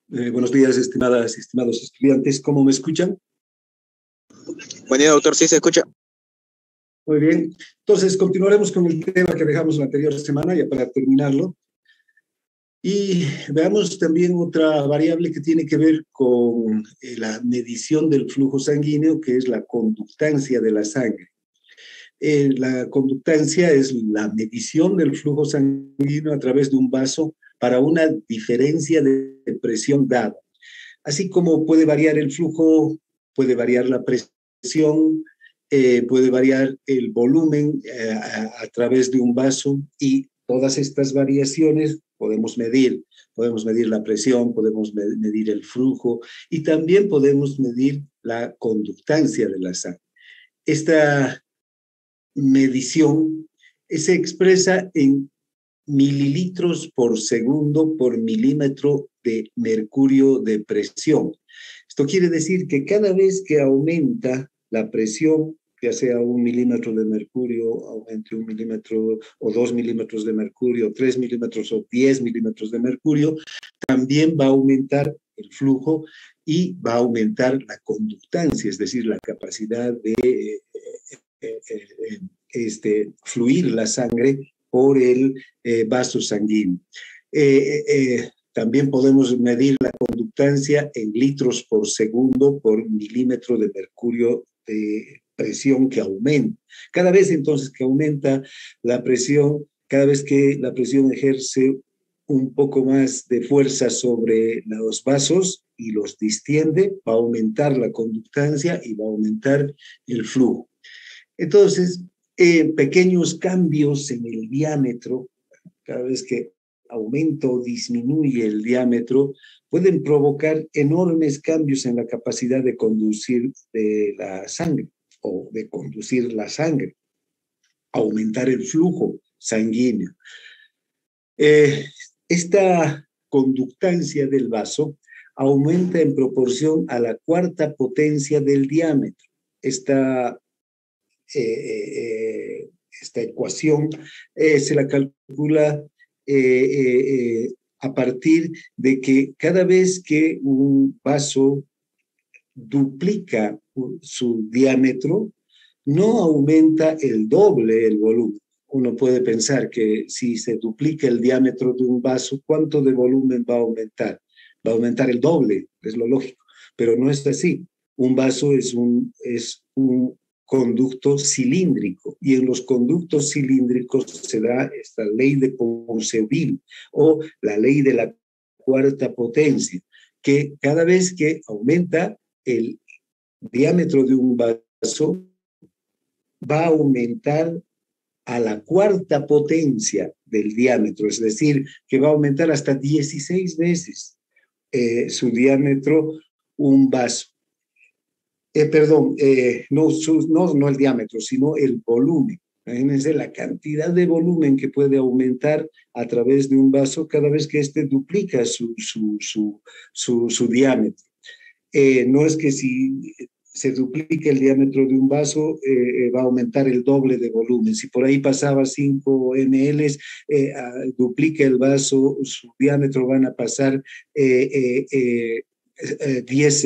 Buenos días, estimados estudiantes. ¿Cómo me escuchan? Buen día, doctor. Sí, se escucha. Muy bien. Entonces, continuaremos con el tema que dejamos la anterior semana, ya para terminarlo. Y veamos también otra variable que tiene que ver con la medición del flujo sanguíneo, que es la conductancia de la sangre. La conductancia es la medición del flujo sanguíneo a través de un vaso para una diferencia de presión dada. Así como puede variar el flujo, puede variar la presión, puede variar el volumen a través de un vaso, y todas estas variaciones podemos medir. Podemos medir la presión, podemos medir el flujo y también podemos medir la conductancia de la sangre. Esta medición se expresa en mililitros por segundo por milímetro de mercurio de presión. Esto quiere decir que cada vez que aumenta la presión, ya sea 1 milímetro de mercurio, aumente 1 milímetro o 2 milímetros de mercurio, 3 milímetros o 10 milímetros de mercurio, también va a aumentar el flujo y va a aumentar la conductancia, es decir, la capacidad de fluir la sangre por el vaso sanguíneo. También podemos medir la conductancia en litros por segundo por milímetro de mercurio de presión que aumenta. Cada vez entonces que aumenta la presión, cada vez que la presión ejerce un poco más de fuerza sobre los vasos y los distiende, va a aumentar la conductancia y va a aumentar el flujo. Entonces, pequeños cambios en el diámetro, cada vez que aumenta o disminuye el diámetro, pueden provocar enormes cambios en la capacidad de conducir de la sangre o de conducir la sangre, aumentar el flujo sanguíneo. Esta conductancia del vaso aumenta en proporción a la cuarta potencia del diámetro. Esta ecuación se la calcula a partir de que cada vez que un vaso duplica su diámetro, no aumenta el doble el volumen. Uno puede pensar que si se duplica el diámetro de un vaso, ¿cuánto de volumen va a aumentar? Va a aumentar el doble, es lo lógico, pero no es así. Un vaso es un conducto cilíndrico, y en los conductos cilíndricos se da esta ley de Ponceville o la ley de la cuarta potencia, que cada vez que aumenta el diámetro de un vaso va a aumentar a la cuarta potencia del diámetro, es decir, que va a aumentar hasta 16 veces su diámetro un vaso. No el diámetro, sino el volumen. Imagínense la cantidad de volumen que puede aumentar a través de un vaso cada vez que éste duplica su diámetro. No es que si se duplica el diámetro de un vaso, va a aumentar el doble de volumen. Si por ahí pasaba 5 ml, duplica el vaso, su diámetro van a pasar 10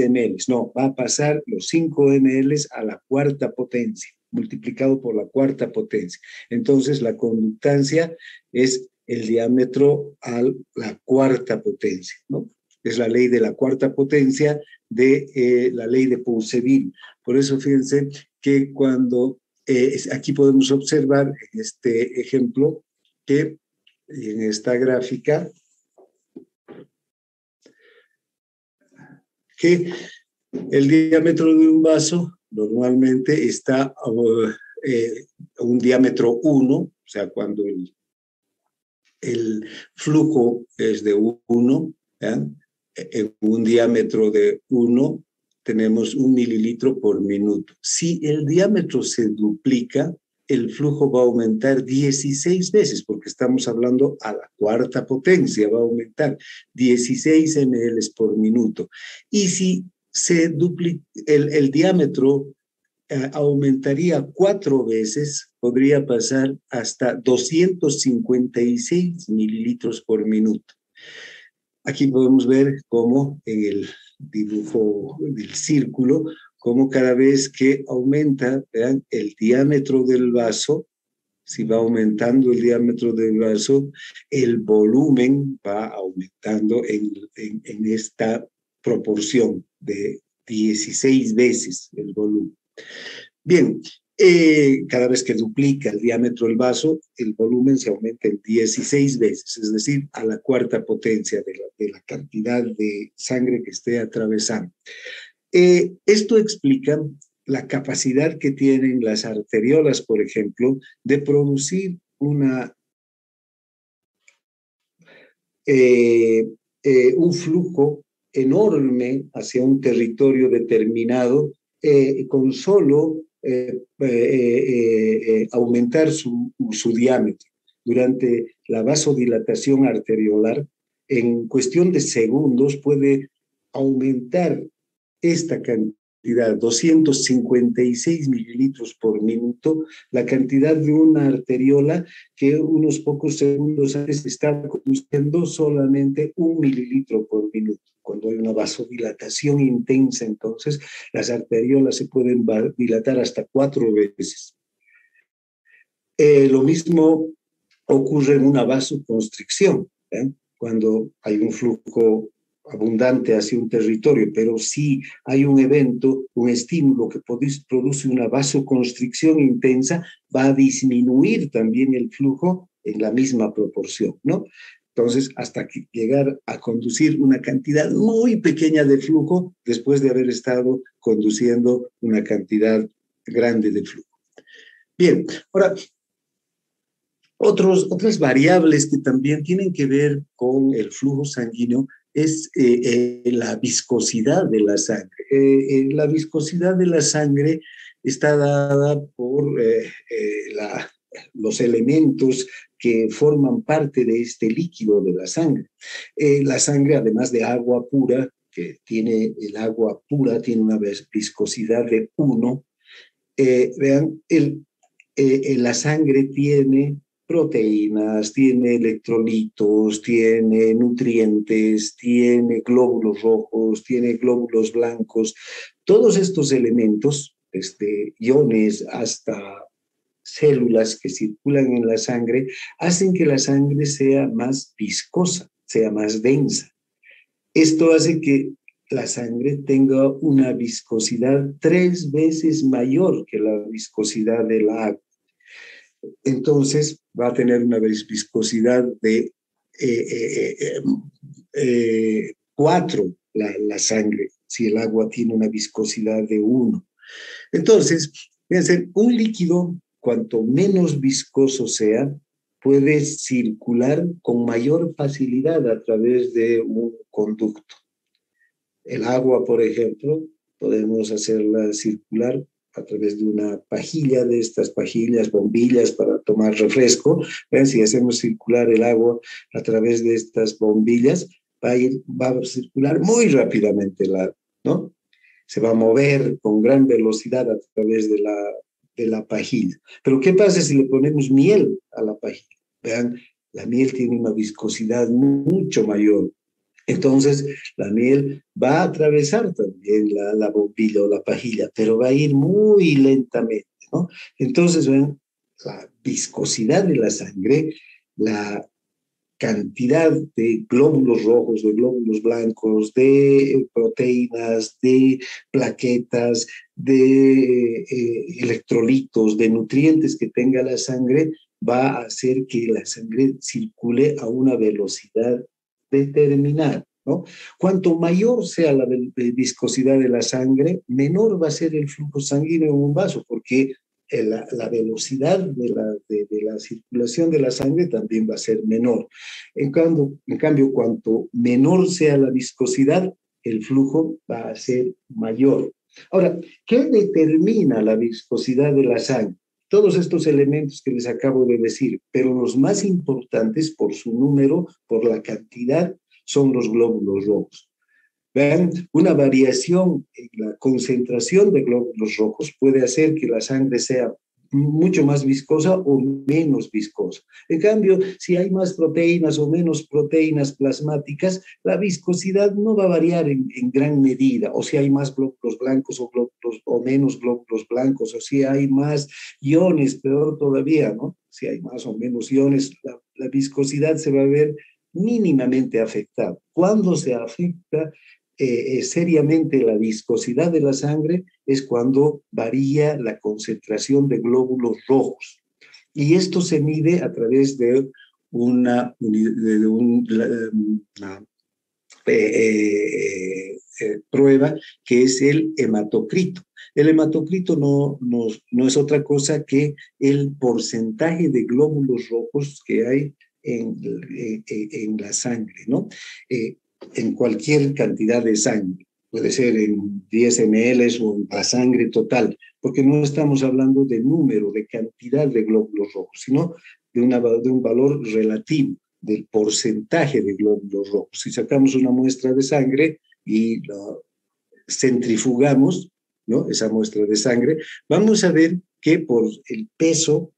ml. No, va a pasar los 5 ml a la cuarta potencia, multiplicado por la cuarta potencia. Entonces, la conductancia es el diámetro a la cuarta potencia, ¿no? Es la ley de la cuarta potencia de la ley de Ponceville. Por eso, fíjense que cuando aquí podemos observar en este ejemplo que en esta gráfica que el diámetro de un vaso normalmente está a un diámetro 1, o sea, cuando el flujo es de 1, en un diámetro de 1 tenemos 1 mililitro por minuto. Si el diámetro se duplica, el flujo va a aumentar 16 veces, porque estamos hablando a la cuarta potencia, va a aumentar 16 ml por minuto. Y si se duplica, el diámetro aumentaría 4 veces, podría pasar hasta 256 mililitros por minuto. Aquí podemos ver cómo en el dibujo del círculo, cómo cada vez que aumenta, vean, el diámetro del vaso, si va aumentando el diámetro del vaso, el volumen va aumentando en esta proporción de 16 veces el volumen. Bien, cada vez que duplica el diámetro del vaso, el volumen se aumenta en 16 veces, es decir, a la cuarta potencia de la cantidad de sangre que esté atravesando. Esto explica la capacidad que tienen las arteriolas, por ejemplo, de producir un flujo enorme hacia un territorio determinado con solo aumentar su diámetro. Durante la vasodilatación arteriolar, en cuestión de segundos puede aumentar esta cantidad, 256 mililitros por minuto, la cantidad de una arteriola que unos pocos segundos antes estaba conduciendo solamente 1 mililitro por minuto. Cuando hay una vasodilatación intensa, entonces las arteriolas se pueden dilatar hasta 4 veces. Lo mismo ocurre en una vasoconstricción, cuando hay un flujo abundante hacia un territorio, pero si hay un evento, un estímulo que produce una vasoconstricción intensa, va a disminuir también el flujo en la misma proporción, ¿no? Entonces, hasta que llegar a conducir una cantidad muy pequeña de flujo después de haber estado conduciendo una cantidad grande de flujo. Bien, ahora, otras variables que también tienen que ver con el flujo sanguíneo es la viscosidad de la sangre. La viscosidad de la sangre está dada por los elementos que forman parte de este líquido de la sangre. La sangre, además de agua pura, el agua pura tiene una viscosidad de 1. Vean, la sangre tiene proteínas, tiene electrolitos, tiene nutrientes, tiene glóbulos rojos, tiene glóbulos blancos. Todos estos elementos, desde iones hasta células que circulan en la sangre, hacen que la sangre sea más viscosa, sea más densa. Esto hace que la sangre tenga una viscosidad 3 veces mayor que la viscosidad del agua. Entonces va a tener una viscosidad de 4 la sangre, si el agua tiene una viscosidad de 1. Entonces, fíjense, un líquido, cuanto menos viscoso sea, puede circular con mayor facilidad a través de un conducto. El agua, por ejemplo, podemos hacerla circular a través de una pajilla, de estas pajillas, bombillas para tomar refresco. ¿Ven? Si hacemos circular el agua a través de estas bombillas, va a circular muy rápidamente el agua, ¿no? Se va a mover con gran velocidad a través de la pajilla. Pero ¿qué pasa si le ponemos miel a la pajilla? Vean, la miel tiene una viscosidad mucho mayor. Entonces, la miel va a atravesar también la bombilla o la pajilla, pero va a ir muy lentamente, ¿no? Entonces, ven, la viscosidad de la sangre, la cantidad de glóbulos rojos, de glóbulos blancos, de proteínas, de plaquetas, de electrolitos, de nutrientes que tenga la sangre, va a hacer que la sangre circule a una velocidad determinada, ¿no? Cuanto mayor sea la viscosidad de la sangre, menor va a ser el flujo sanguíneo en un vaso, porque la velocidad de la circulación de la sangre también va a ser menor. En cambio, cuanto menor sea la viscosidad, el flujo va a ser mayor. Ahora, ¿qué determina la viscosidad de la sangre? Todos estos elementos que les acabo de decir, pero los más importantes por su número, por la cantidad, son los glóbulos rojos. Vean, una variación en la concentración de glóbulos rojos puede hacer que la sangre sea mucho más viscosa o menos viscosa. En cambio, si hay más proteínas o menos proteínas plasmáticas, la viscosidad no va a variar en gran medida, o si hay más glóbulos blancos o menos glóbulos blancos, o si hay más iones, peor todavía, ¿no? Si hay más o menos iones, la viscosidad se va a ver mínimamente afectada. ¿Cuándo se afecta seriamente la viscosidad de la sangre? Es cuando varía la concentración de glóbulos rojos. Y esto se mide a través de una prueba que es el hematocrito. El hematocrito no es otra cosa que el porcentaje de glóbulos rojos que hay en la sangre, ¿no? En cualquier cantidad de sangre. Puede ser en 10 ml o en la sangre total, porque no estamos hablando de número, de cantidad de glóbulos rojos, sino de un valor relativo del porcentaje de glóbulos rojos. Si sacamos una muestra de sangre y la centrifugamos, ¿no? Esa muestra de sangre, vamos a ver que por el peso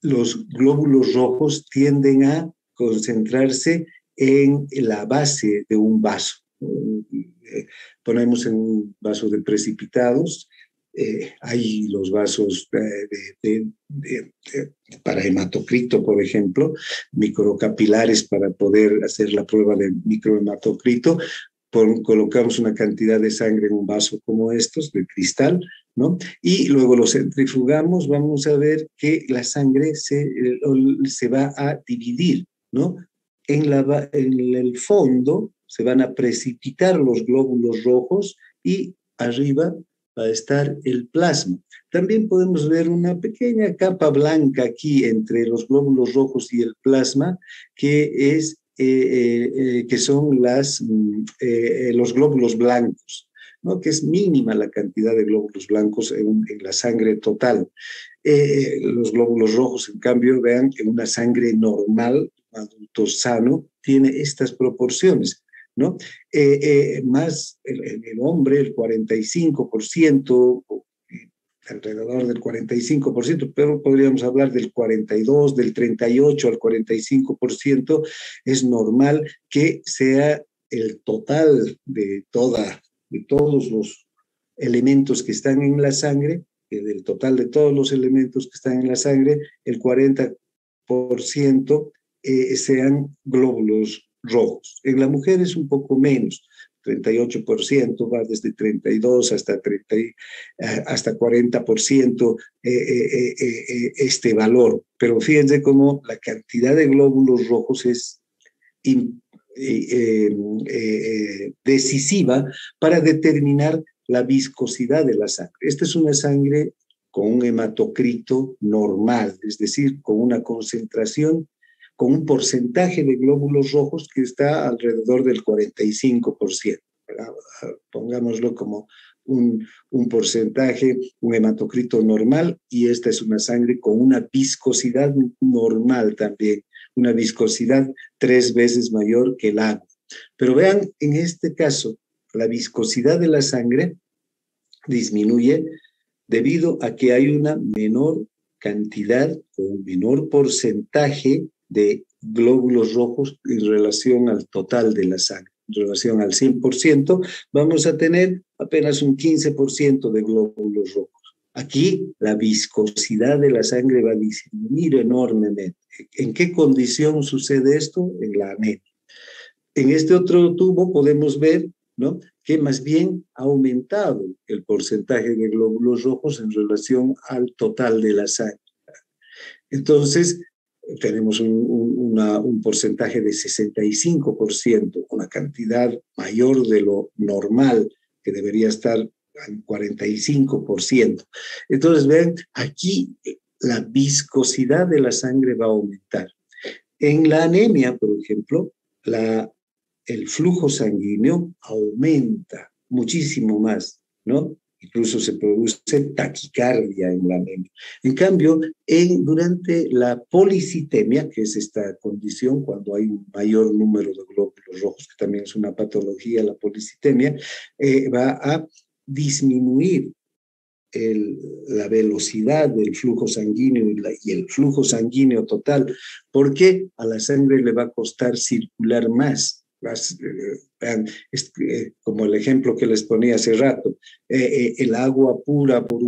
los glóbulos rojos tienden a concentrarse en la base de un vaso. Ponemos en un vaso de precipitados, hay los vasos para hematocrito, por ejemplo, microcapilares para poder hacer la prueba de microhematocrito. Colocamos una cantidad de sangre en un vaso como estos, de cristal, ¿no? Y luego lo centrifugamos, vamos a ver que la sangre se va a dividir, ¿no? En el fondo se van a precipitar los glóbulos rojos y arriba va a estar el plasma. También podemos ver una pequeña capa blanca aquí entre los glóbulos rojos y el plasma, que son los glóbulos blancos, ¿no? Que es mínima la cantidad de glóbulos blancos en la sangre total. Los glóbulos rojos, en cambio, vean que una sangre normal, adulto sano, tiene estas proporciones, ¿no? Más el hombre, el 45%, alrededor del 45%, pero podríamos hablar del 42, del 38 al 45%, es normal que sea el total de todos los elementos que están en la sangre, del total de todos los elementos que están en la sangre, el 40% sean glóbulos rojos. En la mujer es un poco menos, 38%, va desde 32 hasta 40% este valor. Pero fíjense cómo la cantidad de glóbulos rojos es decisiva para determinar la viscosidad de la sangre. Esta es una sangre con un hematocrito normal, es decir, con una concentración, con un porcentaje de glóbulos rojos que está alrededor del 45%. Pongámoslo como un porcentaje, un hematocrito normal, y esta es una sangre con una viscosidad normal también, una viscosidad 3 veces mayor que el agua. Pero vean, en este caso, la viscosidad de la sangre disminuye debido a que hay una menor cantidad o un menor porcentaje de glóbulos rojos en relación al total de la sangre. En relación al 100%, vamos a tener apenas un 15% de glóbulos rojos. Aquí la viscosidad de la sangre va a disminuir enormemente. ¿En qué condición sucede esto? En la anemia. En este otro tubo podemos ver, ¿no?, que más bien ha aumentado el porcentaje de glóbulos rojos en relación al total de la sangre. Entonces, tenemos un porcentaje de 65%, una cantidad mayor de lo normal, que debería estar en 45%. Entonces, ven, aquí la viscosidad de la sangre va a aumentar. En la anemia, por ejemplo, el flujo sanguíneo aumenta muchísimo más, ¿no? Incluso se produce taquicardia en la anemia. En cambio, durante la policitemia, que es esta condición cuando hay un mayor número de glóbulos rojos, que también es una patología, la policitemia, va a disminuir la velocidad del flujo sanguíneo y el flujo sanguíneo total, porque a la sangre le va a costar circular más. Como el ejemplo que les ponía hace rato, el agua pura por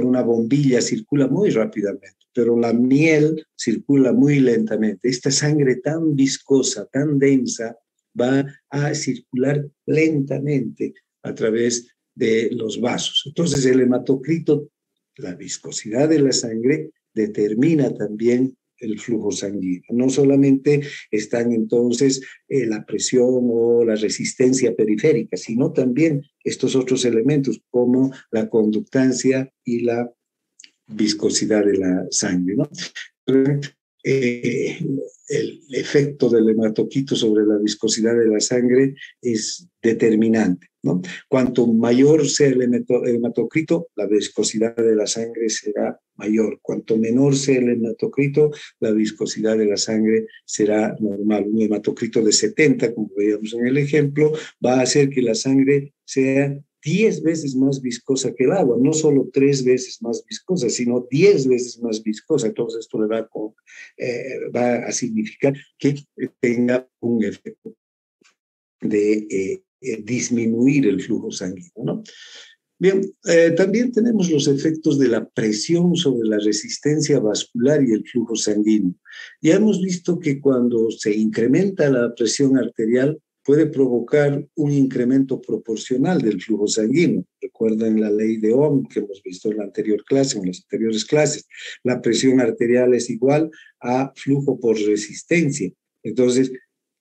una bombilla circula muy rápidamente, pero la miel circula muy lentamente. Esta sangre tan viscosa, tan densa, va a circular lentamente a través de los vasos. Entonces, el hematocrito, la viscosidad de la sangre, determina también el flujo sanguíneo. No solamente están entonces la presión o la resistencia periférica, sino también estos otros elementos como la conductancia y la viscosidad de la sangre, ¿no? El efecto del hematocrito sobre la viscosidad de la sangre es determinante, ¿no? Cuanto mayor sea el hematocrito, la viscosidad de la sangre será mayor. Cuanto menor sea el hematocrito, la viscosidad de la sangre será normal. Un hematocrito de 70, como veíamos en el ejemplo, va a hacer que la sangre sea 10 veces más viscosa que el agua, no solo 3 veces más viscosa, sino 10 veces más viscosa. Entonces esto le va a significar que tenga un efecto de disminuir el flujo sanguíneo, ¿no? Bien, también tenemos los efectos de la presión sobre la resistencia vascular y el flujo sanguíneo. Ya hemos visto que cuando se incrementa la presión arterial, puede provocar un incremento proporcional del flujo sanguíneo. Recuerden la ley de Ohm que hemos visto en la anterior clase, en las anteriores clases. La presión arterial es igual a flujo por resistencia. Entonces,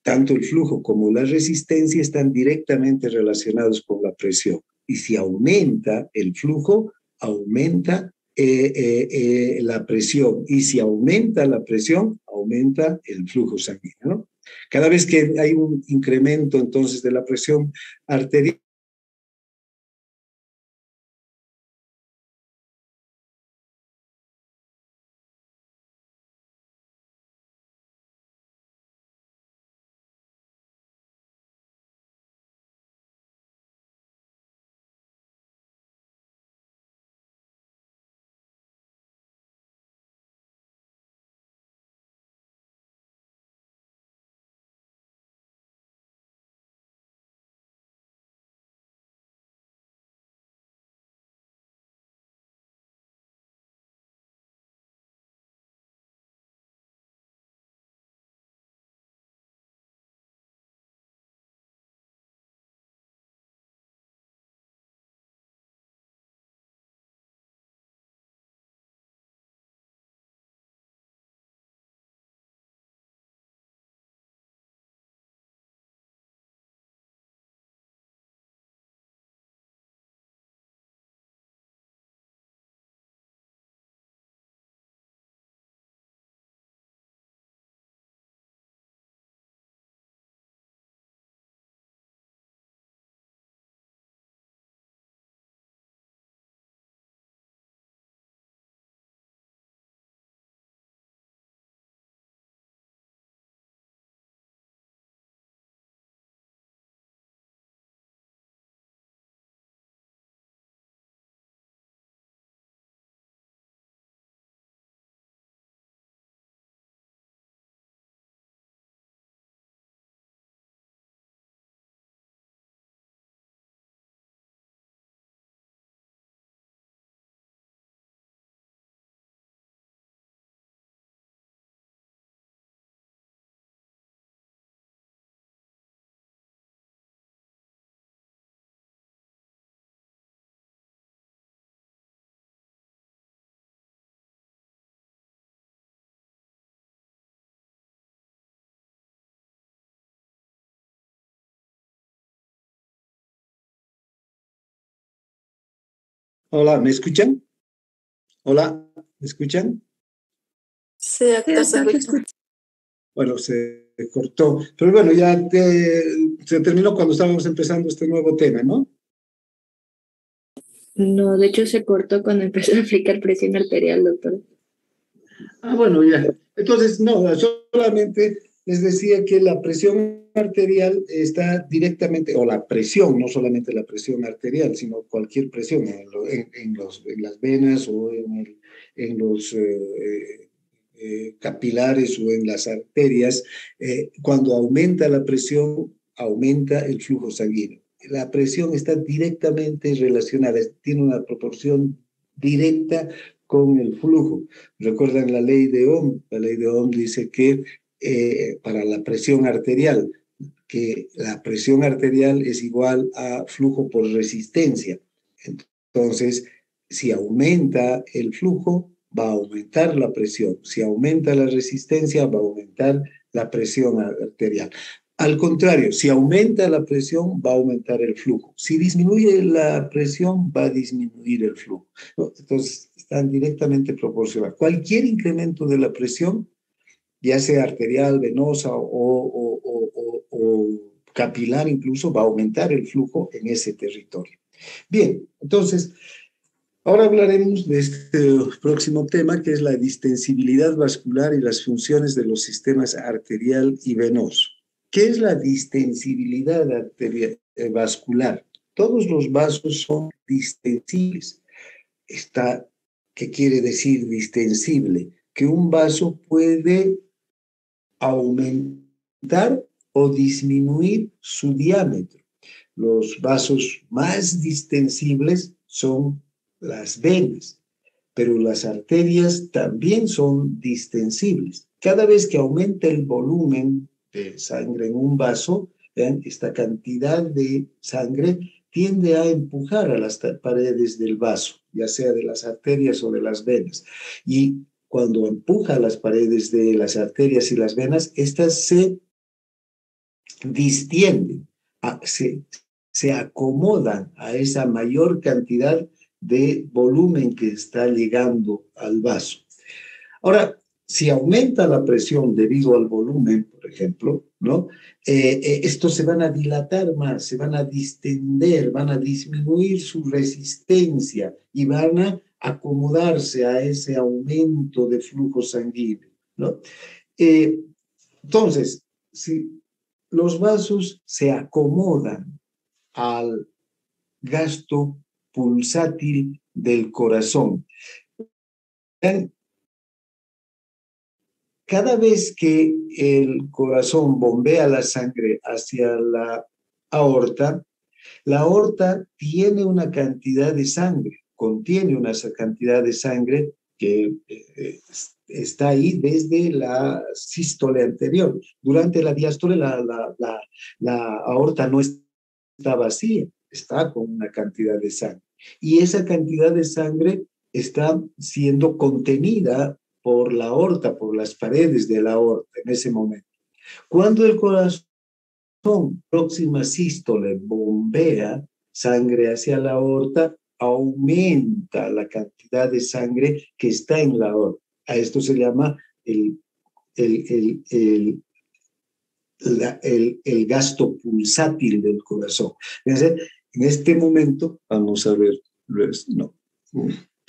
tanto el flujo como la resistencia están directamente relacionados con la presión. Y si aumenta el flujo, aumenta la presión. Y si aumenta la presión, aumenta el flujo sanguíneo, ¿no? Cada vez que hay un incremento entonces de la presión arterial, hola, ¿me escuchan? Hola, ¿me escuchan? Sí, doctor, se escucha. Bueno, se cortó, pero bueno, se terminó cuando estábamos empezando este nuevo tema, ¿no? No, de hecho se cortó cuando empezó a aplicar presión arterial, doctor. Ah, bueno, ya. Entonces, no, solamente les decía que la presión arterial está directamente, o la presión, no solamente la presión arterial, sino cualquier presión en las venas o en los capilares o en las arterias. Cuando aumenta la presión, aumenta el flujo sanguíneo. La presión está directamente relacionada, tiene una proporción directa con el flujo. ¿Recuerdan la ley de Ohm? La ley de Ohm dice que para la presión arterial, que la presión arterial es igual a flujo por resistencia. Entonces, si aumenta el flujo, va a aumentar la presión. Si aumenta la resistencia, va a aumentar la presión arterial. Al contrario, si aumenta la presión, va a aumentar el flujo. Si disminuye la presión, va a disminuir el flujo, ¿no? Entonces, están directamente proporcionados. Cualquier incremento de la presión, ya sea arterial, venosa o capilar incluso, va a aumentar el flujo en ese territorio. Bien, entonces, ahora hablaremos de este próximo tema, que es la distensibilidad vascular y las funciones de los sistemas arterial y venoso. ¿Qué es la distensibilidad vascular? Todos los vasos son distensibles. ¿Qué quiere decir distensible? Que un vaso puede aumentar o disminuir su diámetro. Los vasos más distensibles son las venas, pero las arterias también son distensibles. Cada vez que aumenta el volumen de sangre en un vaso, ¿vean? Esta cantidad de sangre tiende a empujar a las paredes del vaso, ya sea de las arterias o de las venas. Y cuando empuja a las paredes de las arterias y las venas, estas se distienden, se acomodan a esa mayor cantidad de volumen que está llegando al vaso. Ahora, si aumenta la presión debido al volumen, por ejemplo, ¿no? Estos se van a dilatar más, se van a distender, van a disminuir su resistencia y van a acomodarse a ese aumento de flujo sanguíneo, ¿no? Entonces, si los vasos se acomodan al gasto pulsátil del corazón. Cada vez que el corazón bombea la sangre hacia la aorta tiene una cantidad de sangre, contiene una cantidad de sangre que está ahí desde la sístole anterior. Durante la diástole la aorta no está vacía, está con una cantidad de sangre. Y esa cantidad de sangre está siendo contenida por la aorta, por las paredes de la aorta en ese momento. Cuando el corazón, próxima sístole, bombea sangre hacia la aorta, aumenta la cantidad de sangre que está en la aorta. A esto se llama el gasto pulsátil del corazón. En este momento, vamos a ver, no,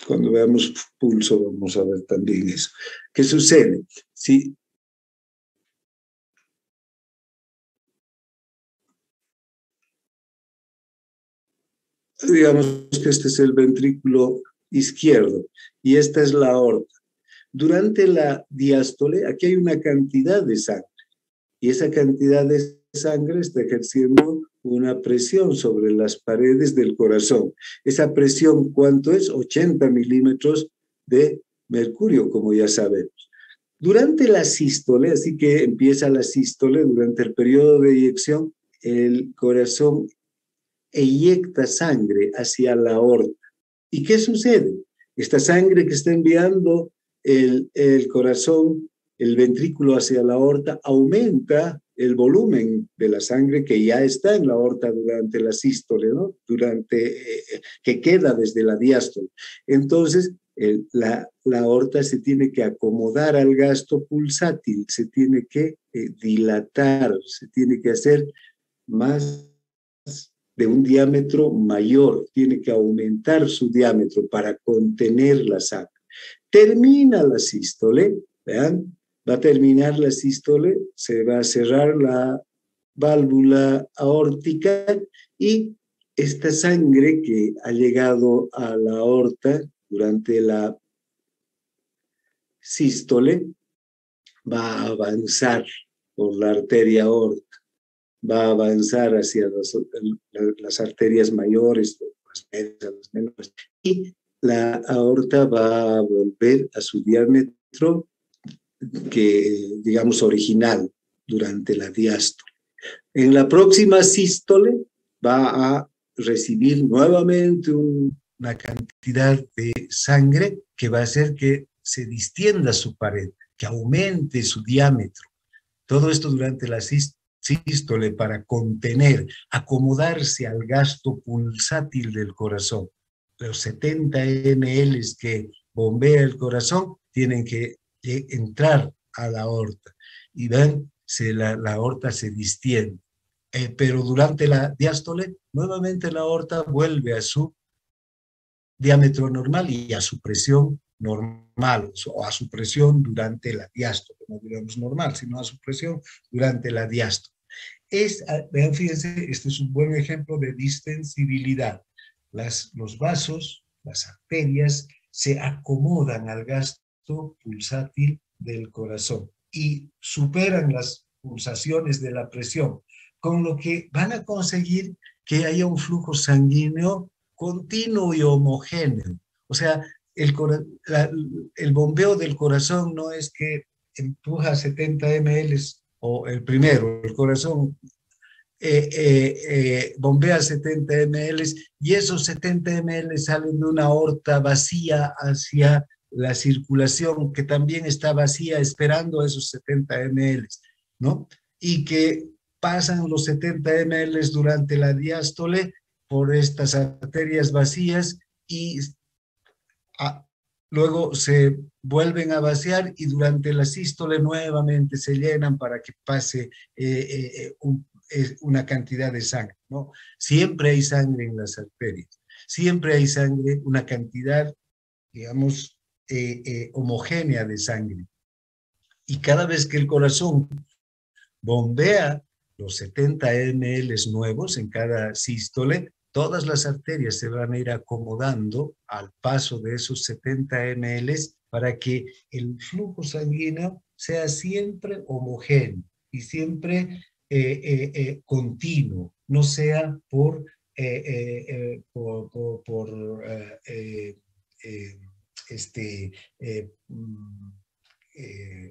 cuando veamos pulso vamos a ver también eso. ¿Qué sucede? Si digamos que este es el ventrículo izquierdo y esta es la aorta. Durante la diástole, aquí hay una cantidad de sangre y esa cantidad de sangre está ejerciendo una presión sobre las paredes del corazón. Esa presión, ¿cuánto es? 80 milímetros de mercurio, como ya sabemos. Durante la sístole, así que empieza la sístole, durante el periodo de eyección, el corazón eyecta sangre hacia la aorta. ¿Y qué sucede? Esta sangre que está enviando el corazón, el ventrículo hacia la aorta, aumenta el volumen de la sangre que ya está en la aorta durante la sístole, ¿no? Que queda desde la diástole. Entonces, la aorta se tiene que acomodar al gasto pulsátil, se tiene que dilatar, se tiene que hacer más de un diámetro mayor, tiene que aumentar su diámetro para contener la sangre. Termina la sístole, vean, va a terminar la sístole, se va a cerrar la válvula aórtica y esta sangre que ha llegado a la aorta durante la sístole va a avanzar por la arteria aorta, va a avanzar hacia las arterias mayores, las medias, las menores, y la aorta va a volver a su diámetro que, digamos, original durante la diástole. En la próxima sístole va a recibir nuevamente una cantidad de sangre que va a hacer que se distienda su pared, que aumente su diámetro. Todo esto durante la sístole para contener, acomodarse al gasto pulsátil del corazón. Los 70 ml que bombea el corazón tienen que entrar a la aorta. Y ven, la aorta se distiende. Pero durante la diástole, nuevamente la aorta vuelve a su diámetro normal y a su presión normal, o a su presión durante la diástole, no digamos normal, sino a su presión durante la diástole. Vean, fíjense, este es un buen ejemplo de distensibilidad. Los vasos, las arterias, se acomodan al gasto pulsátil del corazón y superan las pulsaciones de la presión, con lo que van a conseguir que haya un flujo sanguíneo continuo y homogéneo. O sea, el bombeo del corazón no es que empuja 70 ml o el primero, el corazón bombea 70 ml y esos 70 ml salen de una aorta vacía hacia la circulación que también está vacía esperando esos 70 ml, ¿no? Y que pasan los 70 ml durante la diástole por estas arterias vacías y luego se vuelven a vaciar y durante la sístole nuevamente se llenan para que pase una cantidad de sangre, ¿no? Siempre hay sangre en las arterias, siempre hay sangre, una cantidad, digamos, homogénea de sangre. Y cada vez que el corazón bombea los 70 ml nuevos en cada sístole, todas las arterias se van a ir acomodando al paso de esos 70 ml para que el flujo sanguíneo sea siempre homogéneo y siempre continuo, no sea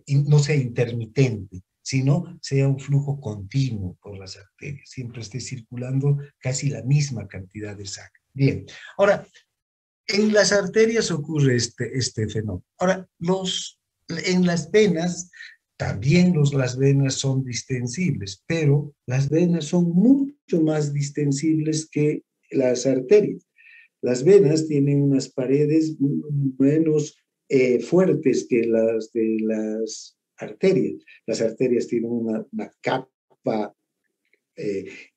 no sea intermitente, sino sea un flujo continuo por las arterias, siempre esté circulando casi la misma cantidad de sangre. Bien, ahora, en las arterias ocurre este fenómeno. Ahora, en las venas, también las venas son distensibles, pero las venas son mucho más distensibles que las arterias. Las venas tienen unas paredes menos fuertes que las de las arterias. Las arterias tienen una capa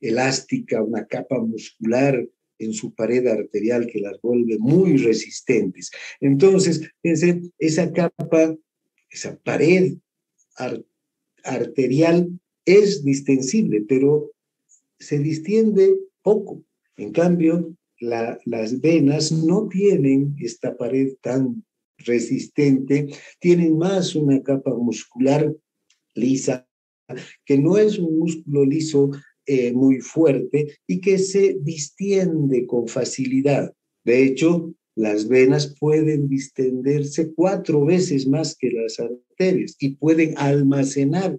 elástica, una capa muscular en su pared arterial que las vuelve muy resistentes. Entonces, fíjense, esa capa, esa pared arterial es distensible, pero se distiende poco. En cambio, las venas no tienen esta pared tan resistente, tienen más una capa muscular lisa, que no es un músculo liso muy fuerte y que se distiende con facilidad. De hecho, las venas pueden distenderse 4 veces más que las arterias y pueden almacenar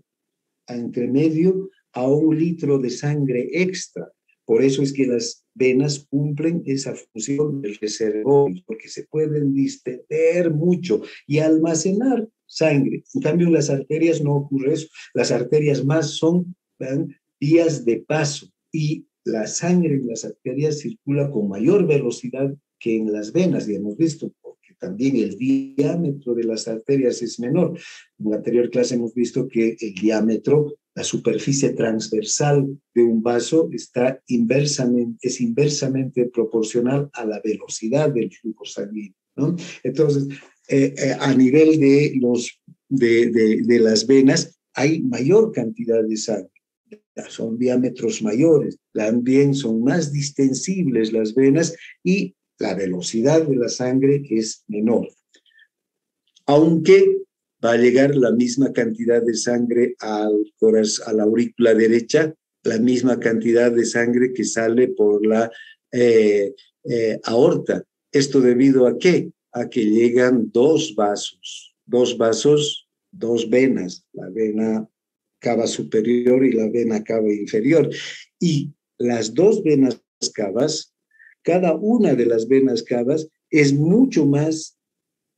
entre medio a 1 litro de sangre extra. Por eso es que las venas cumplen esa función del reservorio, porque se pueden distender mucho y almacenar sangre. En cambio, en las arterias no ocurre eso. Las arterias más son vías de paso y la sangre en las arterias circula con mayor velocidad que en las venas, ya hemos visto, porque también el diámetro de las arterias es menor. En la anterior clase hemos visto que el diámetro, la superficie transversal de un vaso es inversamente proporcional a la velocidad del flujo sanguíneo, ¿no? Entonces, a nivel de los de las venas hay mayor cantidad de sangre. Son diámetros mayores, también son más distensibles las venas y la velocidad de la sangre es menor. Aunque va a llegar la misma cantidad de sangre a la aurícula derecha, la misma cantidad de sangre que sale por la aorta. ¿Esto debido a qué? A que llegan dos vasos, dos venas, la vena cava superior y la vena cava inferior. Y las dos venas cavas, cada una de las venas cavas es mucho más,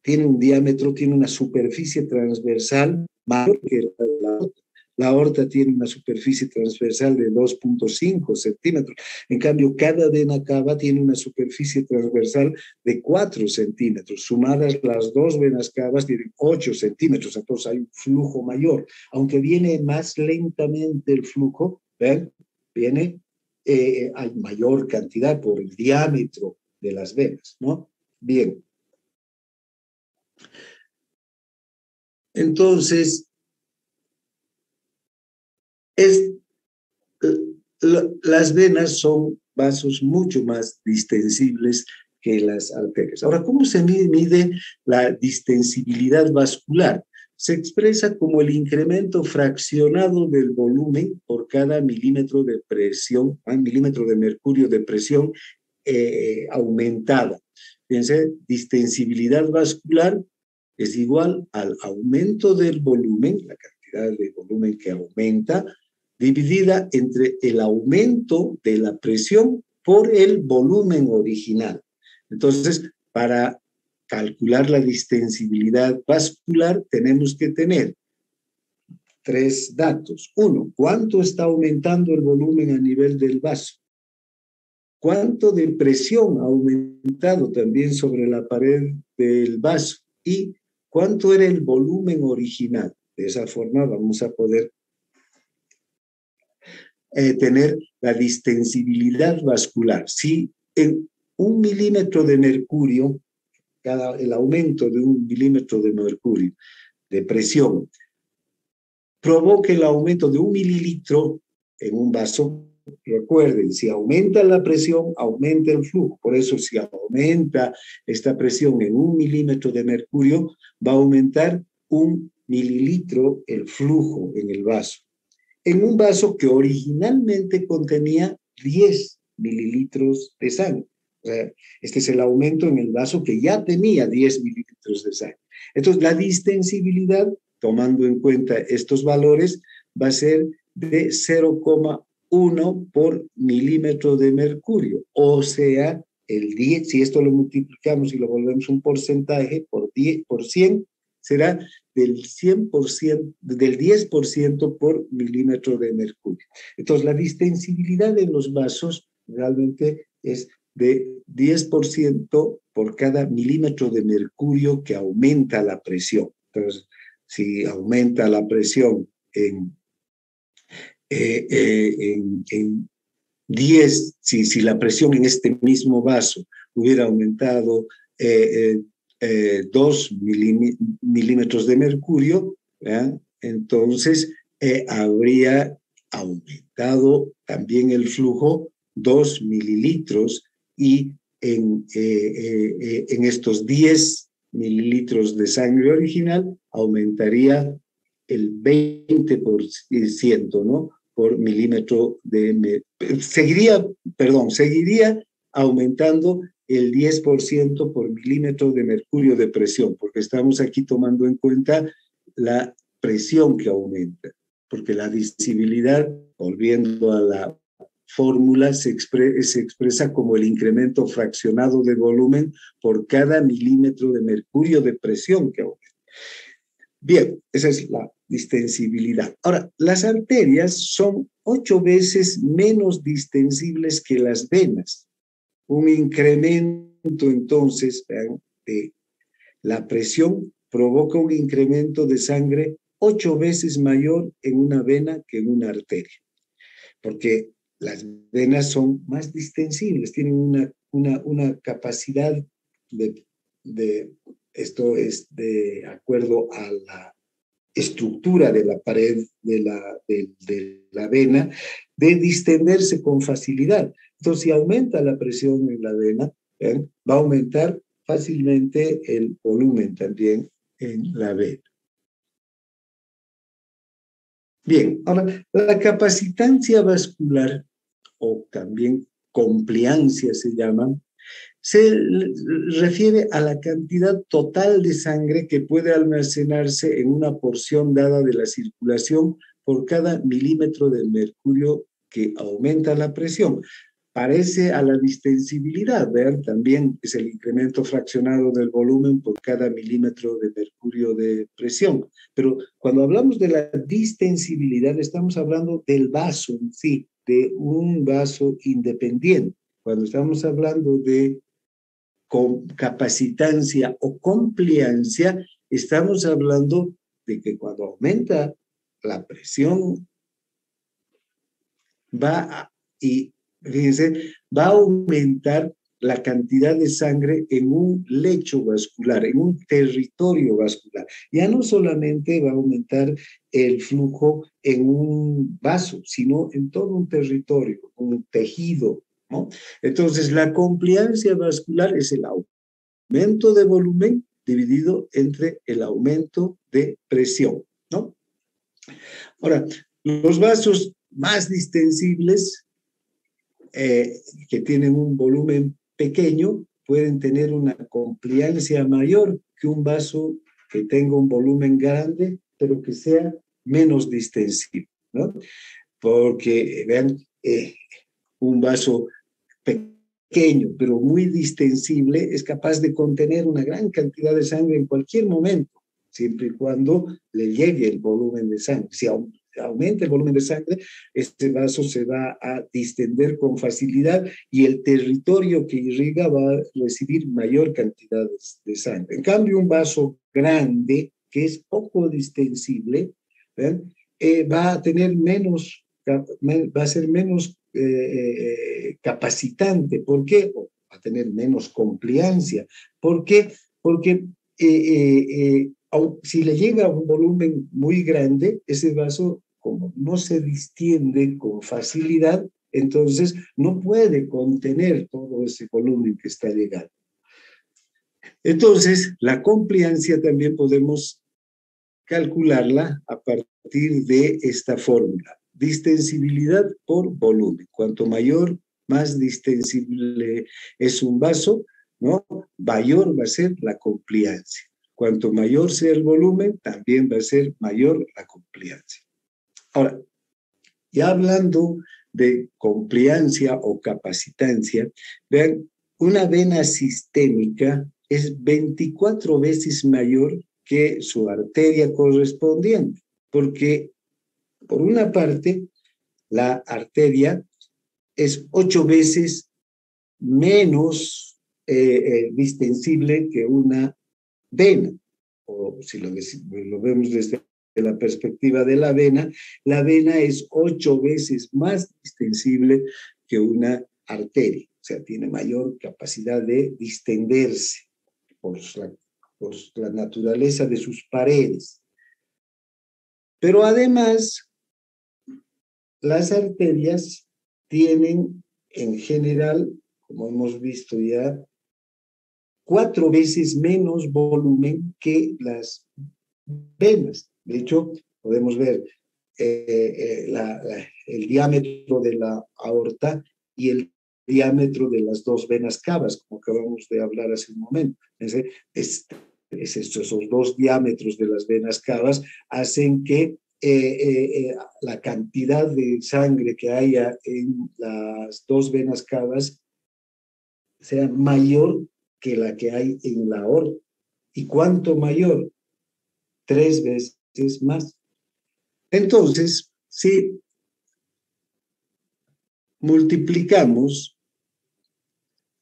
tiene un diámetro, tiene una superficie transversal mayor que la aorta. La aorta tiene una superficie transversal de 2.5 centímetros. En cambio, cada vena cava tiene una superficie transversal de 4 centímetros. Sumadas las dos venas cavas tienen 8 centímetros. Entonces hay un flujo mayor. Aunque viene más lentamente el flujo, ¿ven? Hay mayor cantidad por el diámetro de las venas, ¿no? Bien. Entonces, las venas son vasos mucho más distensibles que las arterias. Ahora, ¿cómo se mide la distensibilidad vascular? Se expresa como el incremento fraccionado del volumen por cada milímetro de presión, milímetro de mercurio de presión aumentada. Fíjense, distensibilidad vascular es igual al aumento del volumen, la cantidad de volumen que aumenta, dividida entre el aumento de la presión por el volumen original. Entonces, para calcular la distensibilidad vascular, tenemos que tener tres datos. Uno, ¿cuánto está aumentando el volumen a nivel del vaso? ¿Cuánto de presión ha aumentado también sobre la pared del vaso? Y ¿cuánto era el volumen original? De esa forma vamos a poder tener la distensibilidad vascular. Si en 1 milímetro de mercurio, el aumento de 1 milímetro de mercurio de presión provoca el aumento de 1 mililitro en un vaso, recuerden, si aumenta la presión, aumenta el flujo. Por eso, si aumenta esta presión en 1 milímetro de mercurio, va a aumentar 1 mililitro el flujo en el vaso. En un vaso que originalmente contenía 10 mililitros de sangre. O sea, este es el aumento en el vaso que ya tenía 10 mililitros de sangre. Entonces, la distensibilidad, tomando en cuenta estos valores, va a ser de 0,1 por milímetro de mercurio. O sea, el 10, si esto lo multiplicamos y lo volvemos un porcentaje por 100, será del 100%, del 10% por milímetro de mercurio. Entonces, la distensibilidad de los vasos realmente es de 10% por cada milímetro de mercurio que aumenta la presión. Entonces, si aumenta la presión en 10, si la presión en este mismo vaso hubiera aumentado 2 milímetros de mercurio, ¿ya? Entonces habría aumentado también el flujo 2 mililitros y en estos 10 mililitros de sangre original aumentaría el 20%, ¿no? Por milímetro de seguiría aumentando el 10% por milímetro de mercurio de presión, porque estamos aquí tomando en cuenta la presión que aumenta, porque la visibilidad, volviendo a la fórmula, se expresa como el incremento fraccionado de volumen por cada milímetro de mercurio de presión que aumenta. Bien, esa es la distensibilidad. Ahora, las arterias son 8 veces menos distensibles que las venas. Un incremento, entonces, de la presión provoca un incremento de sangre 8 veces mayor en una vena que en una arteria, porque las venas son más distensibles, tienen una capacidad de esto es de acuerdo a la estructura de la pared de la vena de distenderse con facilidad. Entonces, si aumenta la presión en la vena, va a aumentar fácilmente el volumen también en la vena. Bien, ahora, la capacitancia vascular, o también compliancia se llama, se refiere a la cantidad total de sangre que puede almacenarse en una porción dada de la circulación por cada milímetro de mercurio que aumenta la presión. Parece a la distensibilidad, vean, también es el incremento fraccionado del volumen por cada milímetro de mercurio de presión. Pero cuando hablamos de la distensibilidad, estamos hablando del vaso en sí, de un vaso independiente. Cuando estamos hablando de capacitancia o compliancia, estamos hablando de que cuando aumenta la presión, fíjense, va a aumentar la cantidad de sangre en un lecho vascular, en un territorio vascular. Ya no solamente va a aumentar el flujo en un vaso, sino en todo un territorio, un tejido, ¿no? Entonces, la compliancia vascular es el aumento de volumen dividido entre el aumento de presión, ¿no? Ahora, los vasos más distensibles que tienen un volumen pequeño pueden tener una compliancia mayor que un vaso que tenga un volumen grande, pero que sea menos distensible, ¿no? Porque, vean, un vaso pequeño, pero muy distensible, es capaz de contener una gran cantidad de sangre en cualquier momento, siempre y cuando le llegue el volumen de sangre. Si aumenta el volumen de sangre, este vaso se va a distender con facilidad y el territorio que irriga va a recibir mayor cantidad de sangre. En cambio, un vaso grande, que es poco distensible, va a tener menos, va a ser menos capacitante. ¿Por qué? Va a tener menos compliancia. ¿Por qué? Porque si le llega a un volumen muy grande, ese vaso, como no se distiende con facilidad, entonces no puede contener todo ese volumen que está llegando. Entonces, la compliancia también podemos calcularla a partir de esta fórmula. Distensibilidad por volumen. Cuanto mayor, más distensible es un vaso, ¿no? Mayor va a ser la compliancia. Cuanto mayor sea el volumen, también va a ser mayor la compliancia. Ahora, ya hablando de compliancia o capacitancia, vean, una vena sistémica es 24 veces mayor que su arteria correspondiente, porque por una parte, la arteria es 8 veces menos distensible que una vena, o si lo vemos desde la perspectiva de la vena es 8 veces más distensible que una arteria, o sea, tiene mayor capacidad de distenderse por la naturaleza de sus paredes. Pero además, las arterias tienen en general, como hemos visto ya, 4 veces menos volumen que las venas. De hecho, podemos ver el diámetro de la aorta y el diámetro de las dos venas cavas, como acabamos de hablar hace un momento. Esos dos diámetros de las venas cavas hacen que la cantidad de sangre que haya en las dos venas cavas sea mayor que la que hay en la aorta. ¿Y cuánto mayor? 3 veces más. Entonces, si multiplicamos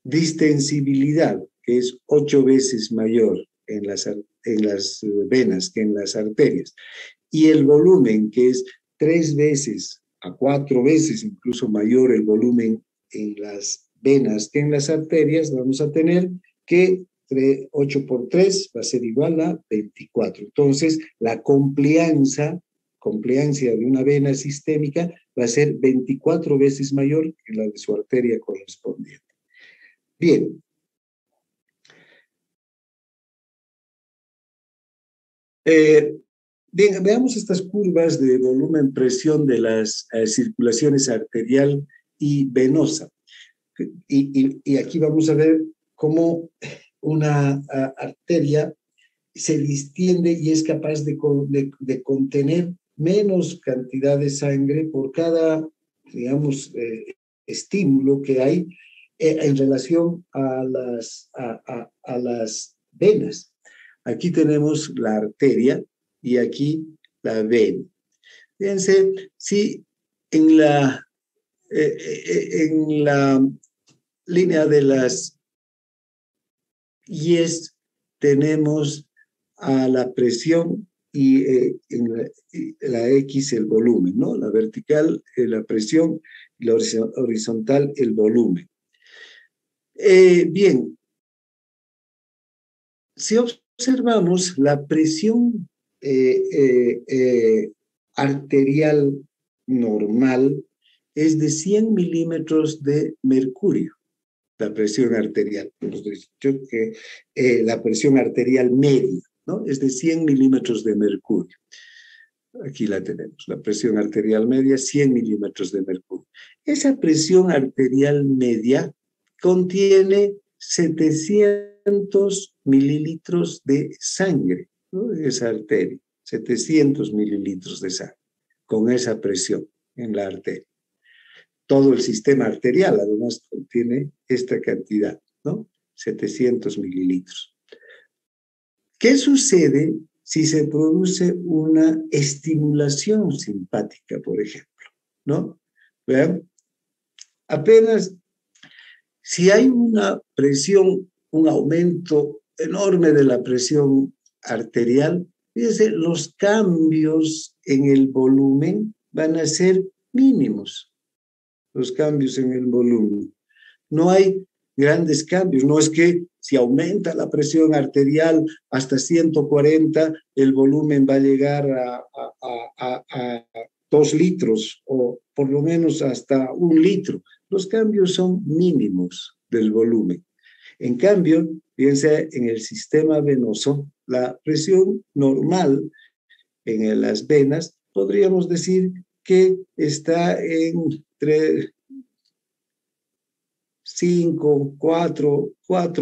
distensibilidad, que es 8 veces mayor en las venas que en las arterias, y el volumen, que es 3 veces a 4 veces incluso mayor el volumen en las venas que en las arterias, vamos a tener que 8 por 3 va a ser igual a 24. Entonces, la compliancia de una vena sistémica va a ser 24 veces mayor que la de su arteria correspondiente. Bien. Bien, veamos estas curvas de volumen, presión de las circulaciones arterial y venosa. Y aquí vamos a ver cómo una arteria se distiende y es capaz de contener menos cantidad de sangre por cada, digamos, estímulo que hay en relación a las venas. Aquí tenemos la arteria y aquí la vena. Fíjense, si en la línea de las Y's tenemos a la presión y en la X el volumen, ¿no? La vertical, la presión, y la horizontal, el volumen. Bien, si observamos la presión arterial normal es de 100 milímetros de mercurio, la presión arterial. Hemos dicho que la presión arterial media, ¿no? Es de 100 milímetros de mercurio. Aquí la tenemos, la presión arterial media, 100 milímetros de mercurio. Esa presión arterial media contiene 700 mililitros de sangre, ¿no? Esa arteria, 700 mililitros de sangre, con esa presión en la arteria. Todo el sistema arterial, además, contiene esta cantidad, ¿no? 700 mililitros. ¿Qué sucede si se produce una estimulación simpática, por ejemplo, ¿no? ¿Vean? Apenas, si hay una presión, un aumento enorme de la presión arterial, fíjense, los cambios en el volumen van a ser mínimos. Los cambios en el volumen. No hay grandes cambios. No es que si aumenta la presión arterial hasta 140, el volumen va a llegar a 2 litros o por lo menos hasta 1 litro. Los cambios son mínimos del volumen. En cambio, fíjense, en el sistema venoso, la presión normal en las venas, podríamos decir que está entre 4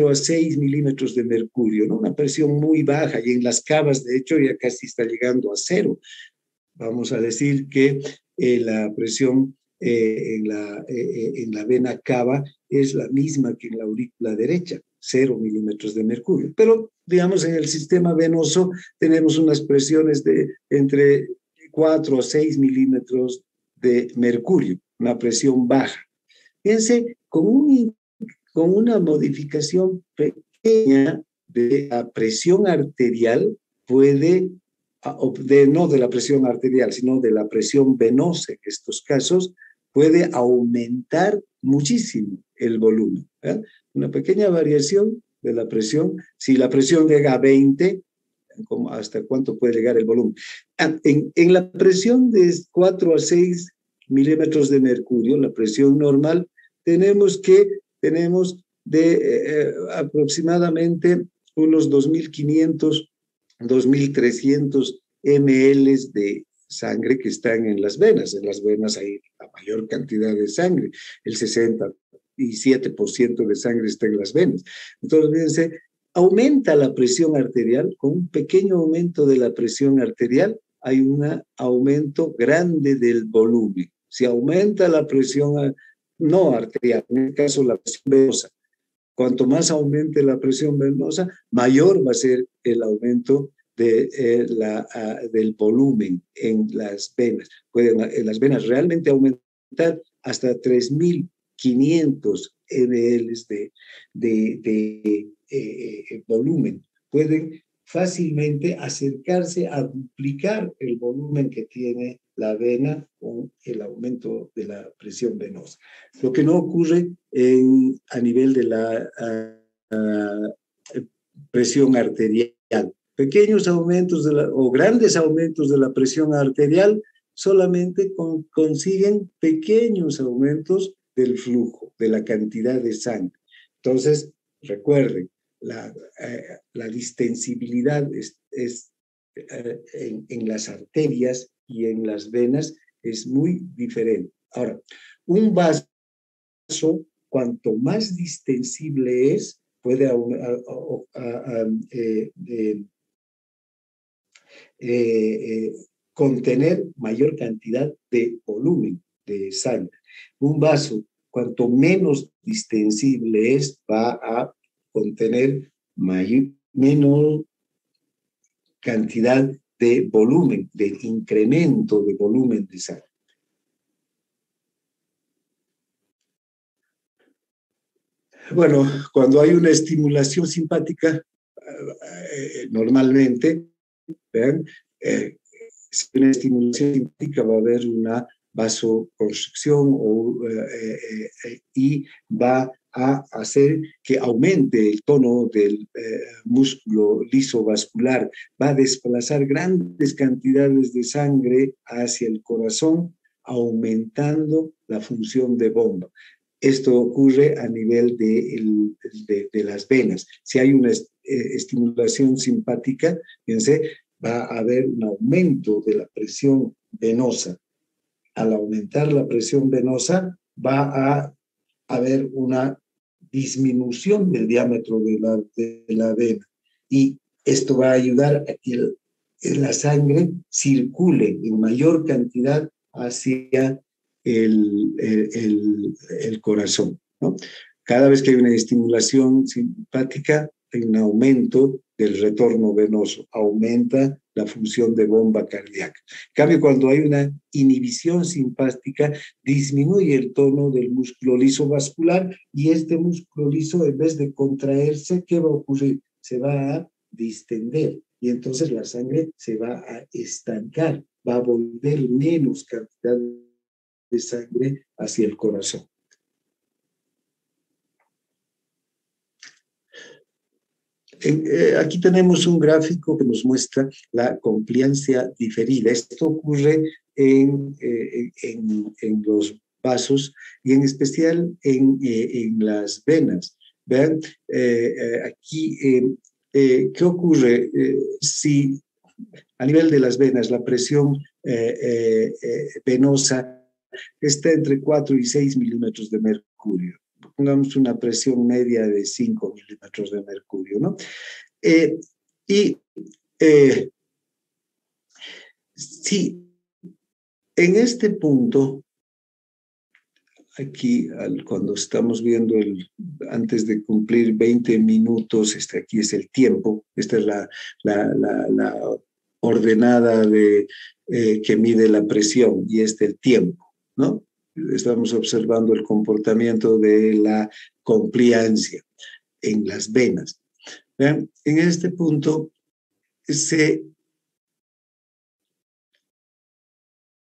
a 6 milímetros de mercurio, ¿no? Una presión muy baja, y en las cavas, de hecho, ya casi está llegando a 0. Vamos a decir que la presión en la vena cava es la misma que en la aurícula derecha, 0 milímetros de mercurio. Pero, digamos, en el sistema venoso tenemos unas presiones de entre 4 a 6 milímetros de mercurio, una presión baja. Fíjense, con una modificación pequeña de la presión arterial puede, no de la presión arterial, sino de la presión venosa en estos casos, puede aumentar muchísimo el volumen, ¿eh? Una pequeña variación de la presión, si la presión llega a 20, ¿hasta cuánto puede llegar el volumen? En la presión de 4 a 6 milímetros de mercurio, la presión normal, tenemos de aproximadamente unos 2.500, 2.300 ml de sangre que están en las venas. En las venas hay la mayor cantidad de sangre, el 67% de sangre está en las venas. Entonces, fíjense, aumenta la presión arterial. Con un pequeño aumento de la presión arterial hay un aumento grande del volumen. Si aumenta la presión no arterial, en el caso la presión venosa, cuanto más aumente la presión venosa, mayor va a ser el aumento del volumen en las venas. Pueden en las venas realmente aumentar hasta 3.500 ml de volumen. Pueden fácilmente acercarse a duplicar el volumen que tiene la vena con el aumento de la presión venosa. Lo que no ocurre a nivel de la presión arterial. Pequeños aumentos o grandes aumentos de la presión arterial solamente consiguen pequeños aumentos del flujo, de la cantidad de sangre. Entonces, recuerden, la distensibilidad en las arterias y en las venas es muy diferente. Ahora, un vaso, cuanto más distensible es, puede contener mayor cantidad de volumen de sangre. Un vaso, cuanto menos distensible es, va a contener menor cantidad de volumen, de incremento de volumen de sangre. Bueno, cuando hay una estimulación simpática, normalmente, ¿vean? Si hay una estimulación simpática va a haber una vasoconstricción y va a hacer que aumente el tono del músculo liso vascular, va a desplazar grandes cantidades de sangre hacia el corazón, aumentando la función de bomba. Esto ocurre a nivel de las venas. Si hay una estimulación simpática, fíjense, va a haber un aumento de la presión venosa. Al aumentar la presión venosa, va a haber una disminución del diámetro de la vena. Y esto va a ayudar a que la sangre circule en mayor cantidad hacia el corazón, ¿no? Cada vez que hay una estimulación simpática, hay un aumento del retorno venoso, aumenta la función de bomba cardíaca. En cambio, cuando hay una inhibición simpática, disminuye el tono del músculo liso vascular y este músculo liso, en vez de contraerse, ¿qué va a ocurrir? Se va a distender y entonces la sangre se va a estancar, va a volver menos cantidad de sangre hacia el corazón. Aquí tenemos un gráfico que nos muestra la compliancia diferida. Esto ocurre en los vasos y en especial en las venas. Vean, aquí, ¿qué ocurre? Si a nivel de las venas la presión venosa está entre 4 y 6 milímetros de mercurio. Pongamos una presión media de 5 milímetros de mercurio, ¿no? Si en este punto, aquí cuando estamos viendo antes de cumplir 20 minutos, aquí es el tiempo, esta es la ordenada que mide la presión y este el tiempo, ¿no? Estamos observando el comportamiento de la compliancia en las venas. ¿Vean? En este punto se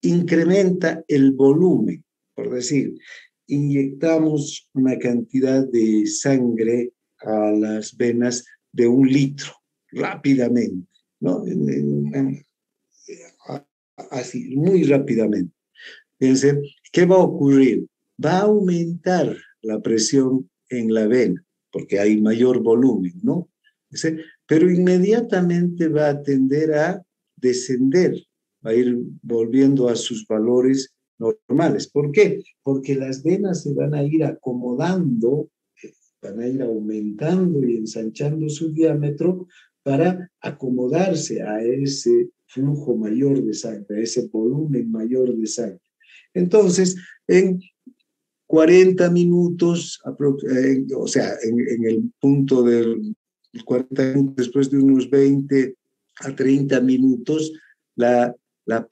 incrementa el volumen, por decir, inyectamos una cantidad de sangre a las venas de 1 litro, rápidamente, ¿no? Así, muy rápidamente. Fíjense, ¿qué va a ocurrir? Va a aumentar la presión en la vena, porque hay mayor volumen, ¿no? ¿Sí? Pero inmediatamente va a tender a descender, va a ir volviendo a sus valores normales. ¿Por qué? Porque las venas se van a ir acomodando, van a ir aumentando y ensanchando su diámetro para acomodarse a ese flujo mayor de sangre, a ese volumen mayor de sangre. Entonces, en 40 minutos, o sea, en el punto del 40 minutos, después de unos 20 a 30 minutos, la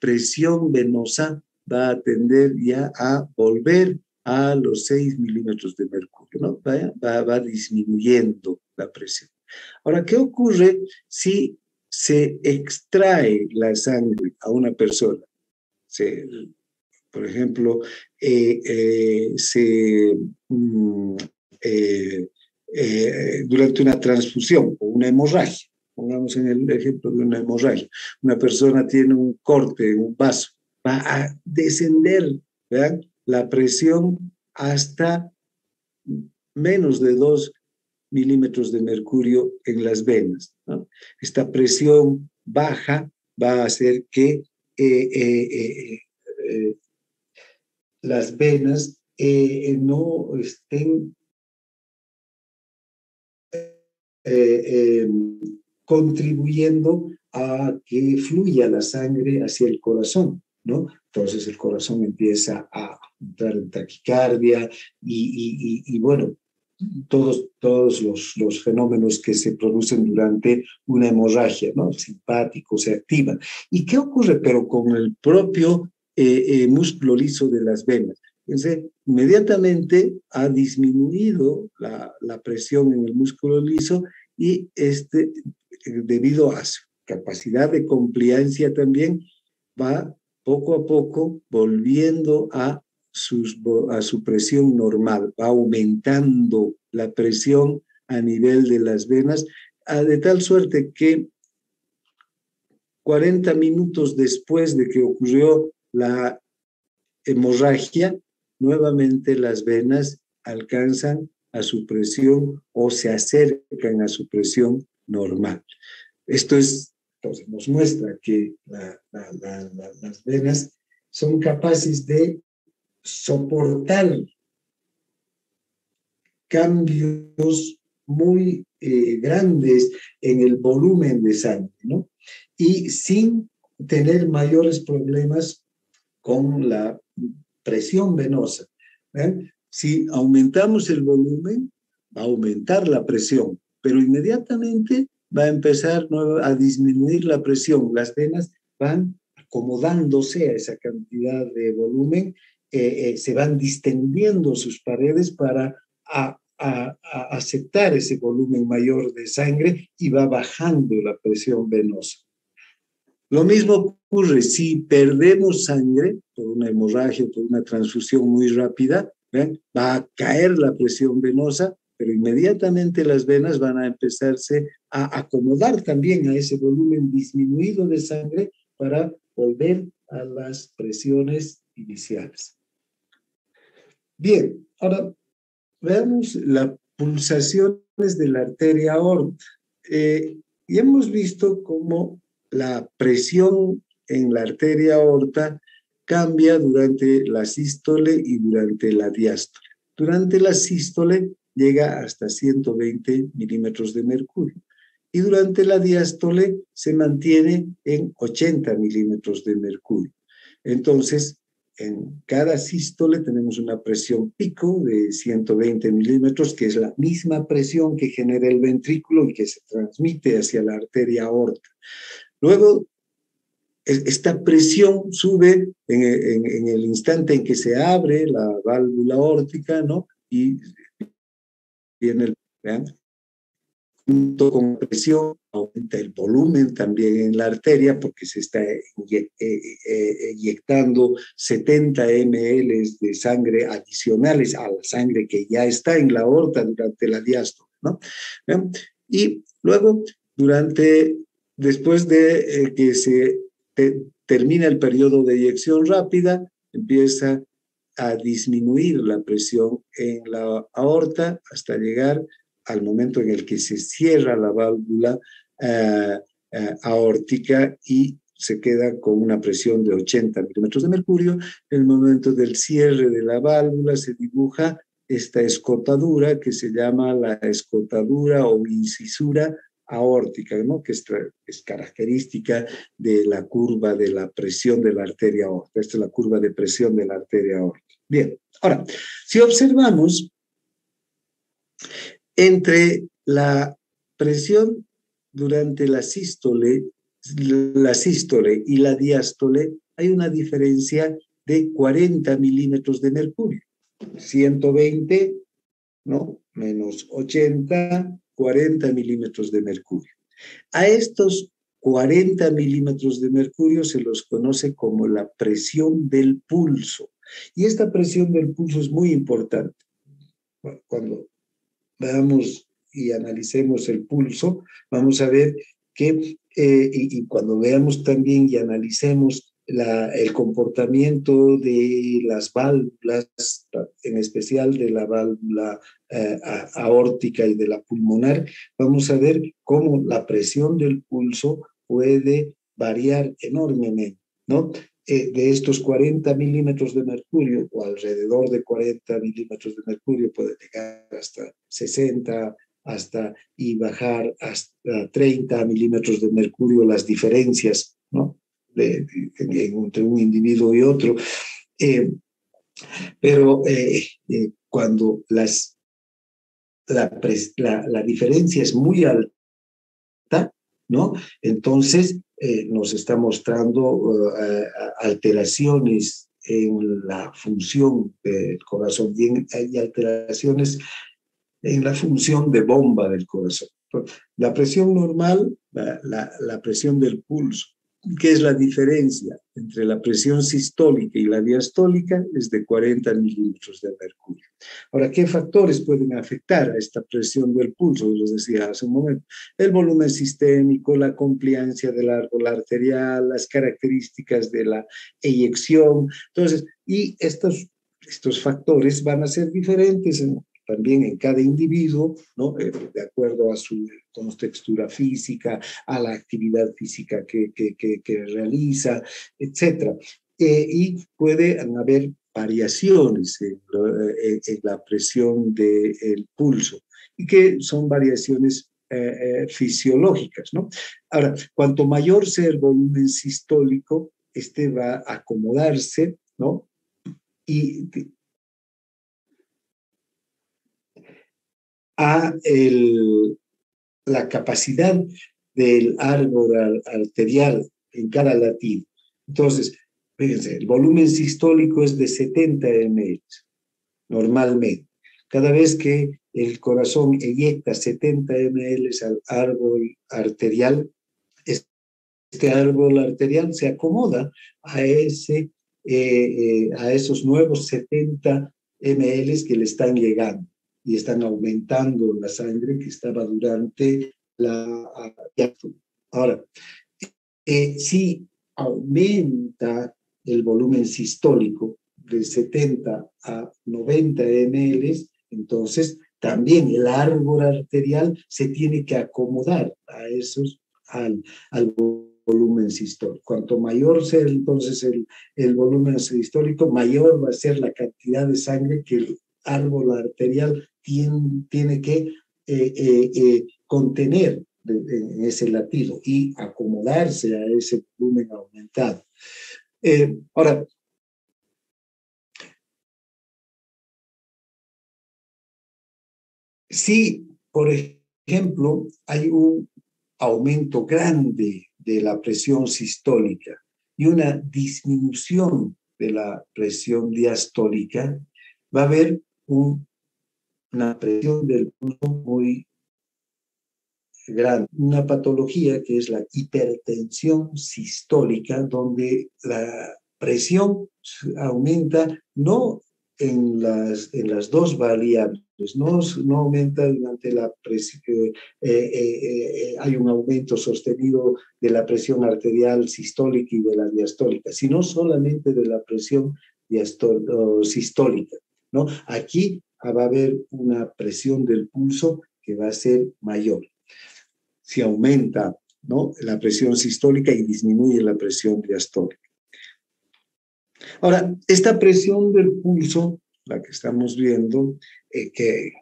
presión venosa va a tender ya a volver a los 6 milímetros de mercurio, ¿no? Va disminuyendo la presión. Ahora, ¿qué ocurre si se extrae la sangre a una persona? Por ejemplo, durante una transfusión o una hemorragia. Pongamos en el ejemplo de una hemorragia. Una persona tiene un corte en un vaso, va a descender, ¿vean?, la presión hasta menos de 2 milímetros de mercurio en las venas, ¿no? Esta presión baja va a hacer que las venas no estén contribuyendo a que fluya la sangre hacia el corazón, ¿no? Entonces el corazón empieza a entrar en taquicardia y bueno, todos los fenómenos que se producen durante una hemorragia, ¿no? El simpático se activa. ¿Y qué ocurre? Pero con el propio músculo liso de las venas. Entonces, inmediatamente ha disminuido la presión en el músculo liso y debido a su capacidad de compliancia también, va poco a poco volviendo a su presión normal, va aumentando la presión a nivel de las venas, de tal suerte que 40 minutos después de que ocurrió la hemorragia, nuevamente las venas alcanzan a su presión o se acercan a su presión normal. Esto entonces nos muestra que las venas son capaces de soportar cambios muy grandes en el volumen de sangre, ¿no? Y sin tener mayores problemas con la presión venosa. Si aumentamos el volumen, va a aumentar la presión, pero inmediatamente va a empezar a disminuir la presión. Las venas van acomodándose a esa cantidad de volumen, se van distendiendo sus paredes para aceptar ese volumen mayor de sangre y va bajando la presión venosa. Lo mismo ocurre si perdemos sangre por una hemorragia, por una transfusión muy rápida, ¿ven?, va a caer la presión venosa, pero inmediatamente las venas van a empezarse a acomodar también a ese volumen disminuido de sangre para volver a las presiones iniciales. Bien, ahora veamos las pulsaciones de la arteria aorta. Y hemos visto cómo la presión en la arteria aorta cambia durante la sístole y durante la diástole. Durante la sístole llega hasta 120 milímetros de mercurio y durante la diástole se mantiene en 80 milímetros de mercurio. Entonces, en cada sístole tenemos una presión pico de 120 milímetros, que es la misma presión que genera el ventrículo y que se transmite hacia la arteria aorta. Luego, esta presión sube en el instante en que se abre la válvula aórtica, ¿no? Y viene ¿vean?, junto con presión, aumenta el volumen también en la arteria porque se está inyectando 70 ml de sangre adicionales a la sangre que ya está en la aorta durante la diástole, ¿no? Y luego, después de que se termina el periodo de eyección rápida, empieza a disminuir la presión en la aorta hasta llegar al momento en el que se cierra la válvula aórtica y se queda con una presión de 80 milímetros de mercurio. En el momento del cierre de la válvula se dibuja esta escotadura que se llama la escotadura o incisura aórtica, ¿no?, que es característica de la curva de la presión de la arteria aórtica. Esta es la curva de presión de la arteria aórtica. Bien, ahora, si observamos, entre la presión durante la sístole y la diástole hay una diferencia de 40 milímetros de mercurio. 120, ¿no?, menos 80, 40 milímetros de mercurio. A estos 40 milímetros de mercurio se los conoce como la presión del pulso. Y esta presión del pulso es muy importante. Cuando veamos y analicemos el pulso, vamos a ver que, y cuando veamos también y analicemos el comportamiento de las válvulas, en especial de la válvula aórtica y de la pulmonar, vamos a ver cómo la presión del pulso puede variar enormemente, ¿no? De estos 40 milímetros de mercurio, o alrededor de 40 milímetros de mercurio, puede llegar hasta 60, y bajar hasta 30 milímetros de mercurio, las diferencias, ¿no? Entre un individuo y otro. Pero cuando la diferencia es muy alta, ¿no? Entonces nos está mostrando alteraciones en la función del corazón, bien, hay alteraciones en la función de bomba del corazón. La presión normal, la presión del pulso, ¿qué es la diferencia entre la presión sistólica y la diastólica? Es de 40 milímetros de mercurio. Ahora, ¿qué factores pueden afectar a esta presión del pulso? Les decía hace un momento. El volumen sistémico, la compliancia del árbol arterial, las características de la eyección. Entonces, y estos factores van a ser diferentes también en cada individuo, ¿no? De acuerdo a su contextura física, a la actividad física que realiza, etc. Y pueden haber variaciones en la presión del pulso, y que son variaciones fisiológicas, ¿no? Ahora, cuanto mayor sea el volumen sistólico, este va a acomodarse, ¿no? Y a la capacidad del árbol arterial en cada latido. Entonces, fíjense, el volumen sistólico es de 70 ml, normalmente. Cada vez que el corazón eyecta 70 ml al árbol arterial, este árbol arterial se acomoda a esos nuevos 70 ml que le están llegando y están aumentando la sangre que estaba durante la... Ahora, si aumenta el volumen sistólico de 70 a 90 ml, entonces también el árbol arterial se tiene que acomodar a esos, al volumen sistólico. Cuanto mayor sea entonces el volumen sistólico, mayor va a ser la cantidad de sangre que el árbol arterial tiene que contener en ese latido y acomodarse a ese volumen aumentado. Ahora, si, por ejemplo, hay un aumento grande de la presión sistólica y una disminución de la presión diastólica, va a haber una presión del pulso muy grande, una patología que es la hipertensión sistólica, donde la presión aumenta no en las dos variables, no aumenta durante la presión, hay un aumento sostenido de la presión arterial sistólica y de la diastólica, sino solamente de la presión sistólica, ¿no? Aquí va a haber una presión del pulso que va a ser mayor. Si aumenta, ¿no?, la presión sistólica y disminuye la presión diastólica. Ahora, esta presión del pulso, la que estamos viendo, que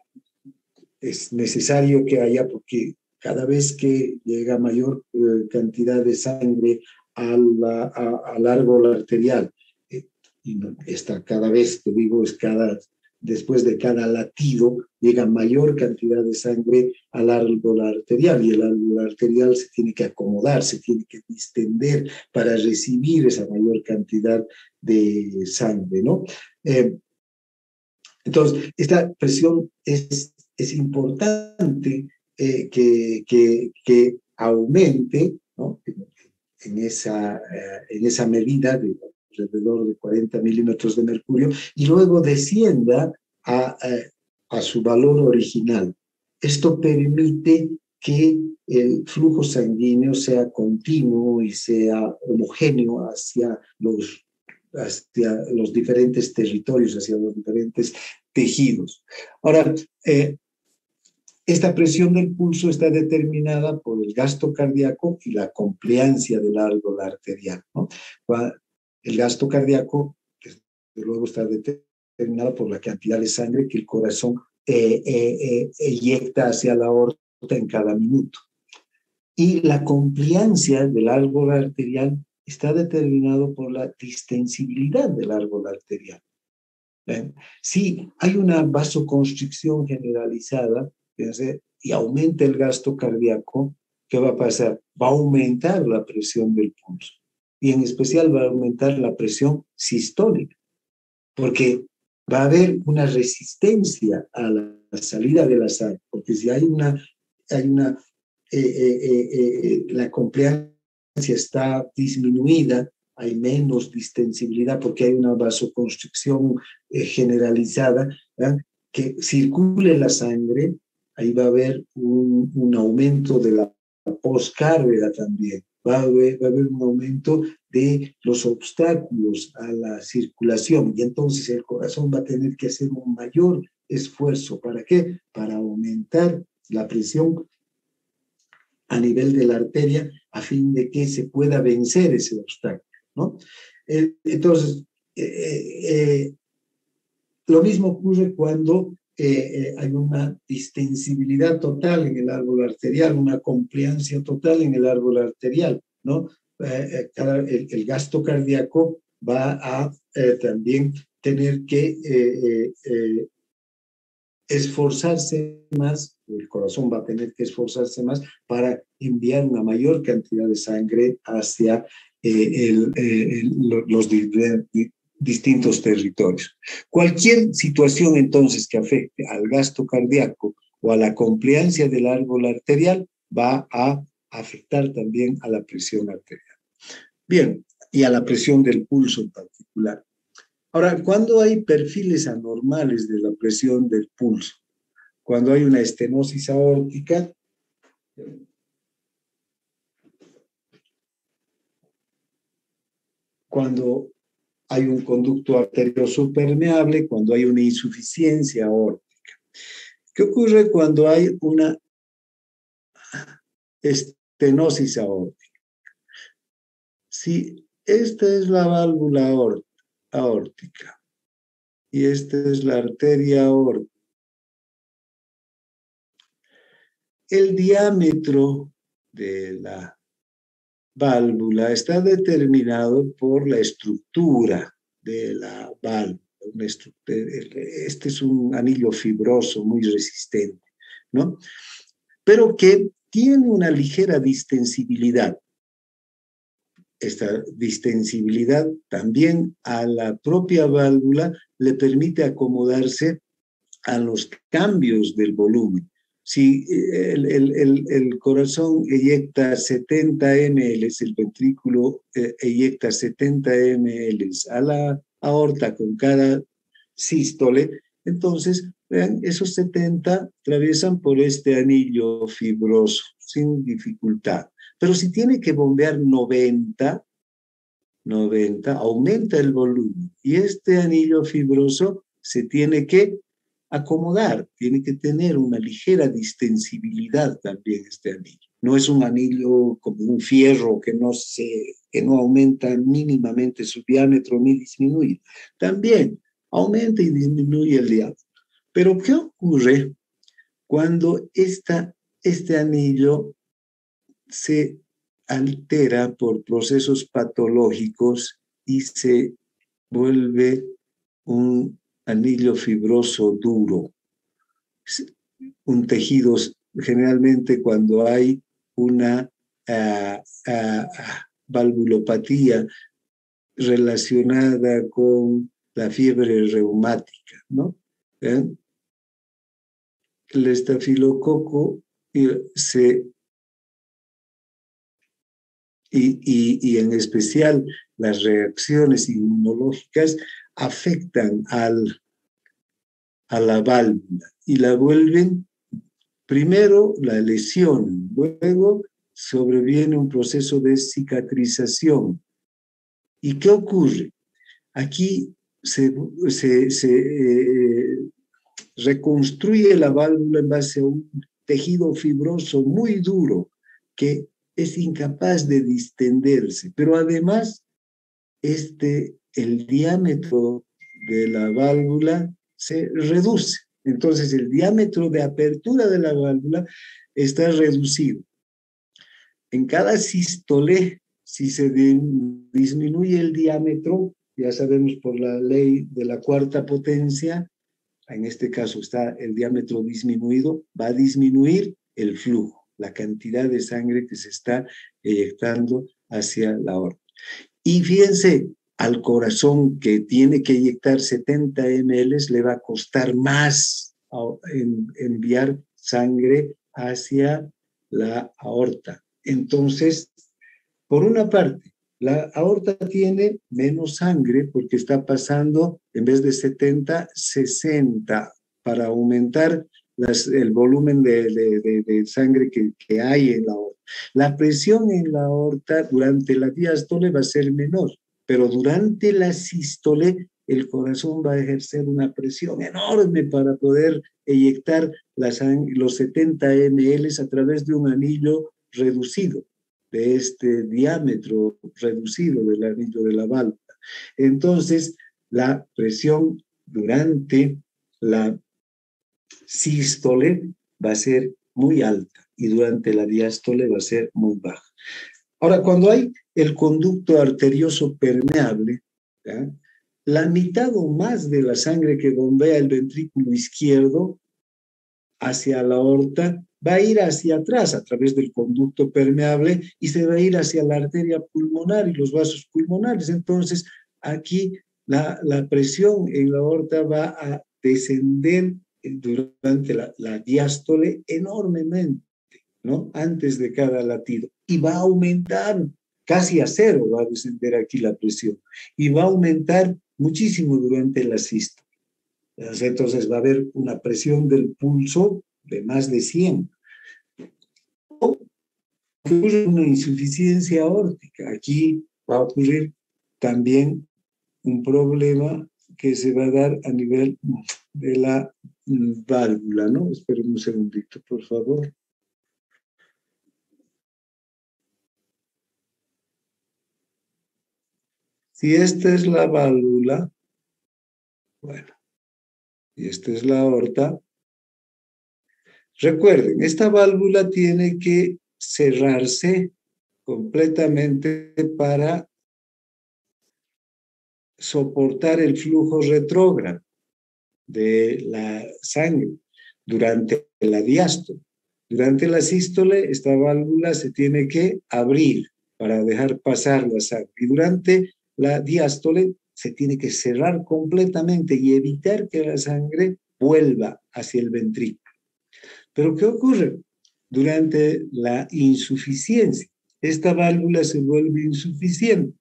es necesario que haya, porque cada vez que llega mayor cantidad de sangre al árbol arterial, y cada vez, te digo, después de cada latido, llega mayor cantidad de sangre al árbol arterial, y el árbol arterial se tiene que acomodar, se tiene que distender para recibir esa mayor cantidad de sangre, ¿no? Entonces, esta presión es importante que aumente, ¿no?, en esa medida de alrededor de 40 milímetros de mercurio, y luego descienda a su valor original. Esto permite que el flujo sanguíneo sea continuo y sea homogéneo hacia los diferentes territorios, hacia los diferentes tejidos. Ahora, esta presión del pulso está determinada por el gasto cardíaco y la compliancia del árbol arterial, ¿no? El gasto cardíaco, desde luego, está determinado por la cantidad de sangre que el corazón eyecta hacia la aorta en cada minuto. Y la compliancia del árbol arterial está determinado por la distensibilidad del árbol arterial. Si hay una vasoconstricción generalizada, fíjense, y aumenta el gasto cardíaco, ¿qué va a pasar? Va a aumentar la presión del pulso. Y en especial va a aumentar la presión sistólica, porque va a haber una resistencia a la salida de la sangre, porque si la compliancia está disminuida, hay menos distensibilidad porque hay una vasoconstricción generalizada, ¿verdad? Que circule la sangre, ahí va a haber un aumento de la poscarga también, va a haber un aumento de los obstáculos a la circulación y entonces el corazón va a tener que hacer un mayor esfuerzo. ¿Para qué? Para aumentar la presión a nivel de la arteria a fin de que se pueda vencer ese obstáculo, ¿no? Entonces, lo mismo ocurre cuando hay una distensibilidad total en el árbol arterial, una compliancia total en el árbol arterial, ¿no? El gasto cardíaco va a también tener que esforzarse más, el corazón va a tener que esforzarse más para enviar una mayor cantidad de sangre hacia los distintos territorios. Cualquier situación entonces que afecte al gasto cardíaco o a la compliancia del árbol arterial va a afectar también a la presión arterial. Bien, y a la presión del pulso en particular. Ahora, cuando hay perfiles anormales de la presión del pulso, cuando hay una estenosis aórtica, cuando hay un conducto arterioso permeable, cuando hay una insuficiencia aórtica. ¿Qué ocurre cuando hay una estenosis aórtica? Si esta es la válvula aórtica y esta es la arteria aórtica, el diámetro de la válvula está determinado por la estructura de la válvula. Este es un anillo fibroso muy resistente, ¿no? Pero que tiene una ligera distensibilidad. Esta distensibilidad también a la propia válvula le permite acomodarse a los cambios del volumen. Si el corazón eyecta 70 ml, el ventrículo eyecta 70 ml a la aorta con cada sístole, entonces, vean, esos 70 atraviesan por este anillo fibroso sin dificultad. Pero si tiene que bombear 90, aumenta el volumen y este anillo fibroso se tiene que acomodar, tiene que tener una ligera distensibilidad también este anillo. No es un anillo como un fierro que no aumenta mínimamente su diámetro ni disminuye. También aumenta y disminuye el diámetro. Pero ¿qué ocurre cuando este anillo se altera por procesos patológicos y se vuelve un anillo fibroso duro? Un tejido, generalmente cuando hay una valvulopatía relacionada con la fiebre reumática, ¿no? El estafilococo y en especial las reacciones inmunológicas afectan a la válvula y la vuelven primero la lesión, luego sobreviene un proceso de cicatrización. ¿Y qué ocurre? Aquí se reconstruye la válvula en base a un tejido fibroso muy duro que es incapaz de distenderse, pero además el diámetro de la válvula se reduce. Entonces el diámetro de apertura de la válvula está reducido. En cada sístole, si se disminuye el diámetro, ya sabemos por la ley de la cuarta potencia, en este caso está el diámetro disminuido, va a disminuir el flujo, la cantidad de sangre que se está eyectando hacia la aorta. Y fíjense, al corazón que tiene que inyectar 70 ml le va a costar más enviar sangre hacia la aorta. Entonces, por una parte, la aorta tiene menos sangre porque está pasando, en vez de 70, 60, para aumentar el volumen de sangre que hay en la aorta. La presión en la aorta durante la diástole va a ser menor, pero durante la sístole el corazón va a ejercer una presión enorme para poder eyectar los 70 ml a través de un anillo reducido, de este diámetro reducido del anillo de la válvula. Entonces, la presión durante la sístole va a ser muy alta y durante la diástole va a ser muy baja. Ahora, cuando hay el conducto arterioso permeable, ¿ya?, la mitad o más de la sangre que bombea el ventrículo izquierdo hacia la aorta va a ir hacia atrás a través del conducto permeable y se va a ir hacia la arteria pulmonar y los vasos pulmonares. Entonces, aquí la presión en la aorta va a descender durante la diástole enormemente, ¿no?, antes de cada latido. Y va a aumentar casi a cero, va a descender aquí la presión. Y va a aumentar muchísimo durante la sístole. Entonces va a haber una presión del pulso de más de 100. O ocurre una insuficiencia aórtica. Aquí va a ocurrir también un problema que se va a dar a nivel de la válvula, ¿no? Esperen un segundito, por favor. Si esta es la válvula, bueno, y esta es la aorta, recuerden, esta válvula tiene que cerrarse completamente para soportar el flujo retrógrado de la sangre durante la diástole. Durante la sístole, esta válvula se tiene que abrir para dejar pasar la sangre. Y durante la diástole se tiene que cerrar completamente y evitar que la sangre vuelva hacia el ventrículo. Pero ¿qué ocurre? Durante la insuficiencia, esta válvula se vuelve insuficiente.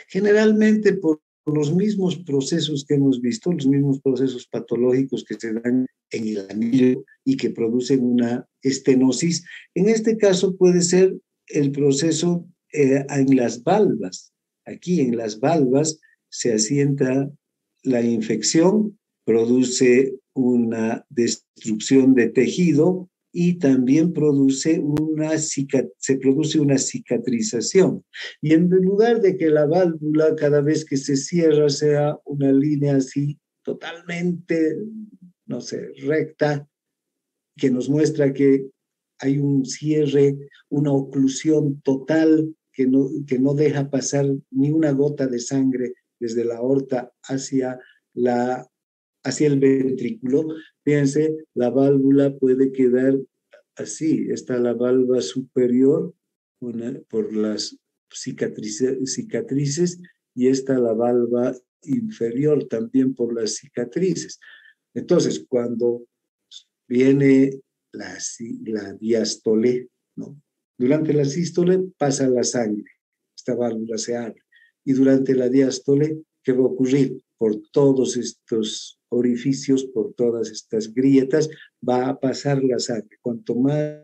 Generalmente por los mismos procesos que hemos visto, los mismos procesos patológicos que se dan en el anillo y que producen una estenosis. En este caso puede ser el proceso en las valvas. Aquí en las valvas se asienta la infección, produce una destrucción de tejido y también se produce una cicatrización. Y en lugar de que la válvula cada vez que se cierra sea una línea así totalmente, no sé, recta, que nos muestra que hay un cierre, una oclusión total que no deja pasar ni una gota de sangre desde la aorta hacia el ventrículo. Fíjense, la válvula puede quedar así. Está la válvula superior por las cicatrices y está la válvula inferior también por las cicatrices. Entonces, cuando viene la diástole, ¿no?, durante la sístole pasa la sangre, esta válvula se abre, y durante la diástole, ¿qué va a ocurrir? por todos estos orificios, por todas estas grietas, va a pasar la sangre. Cuanto más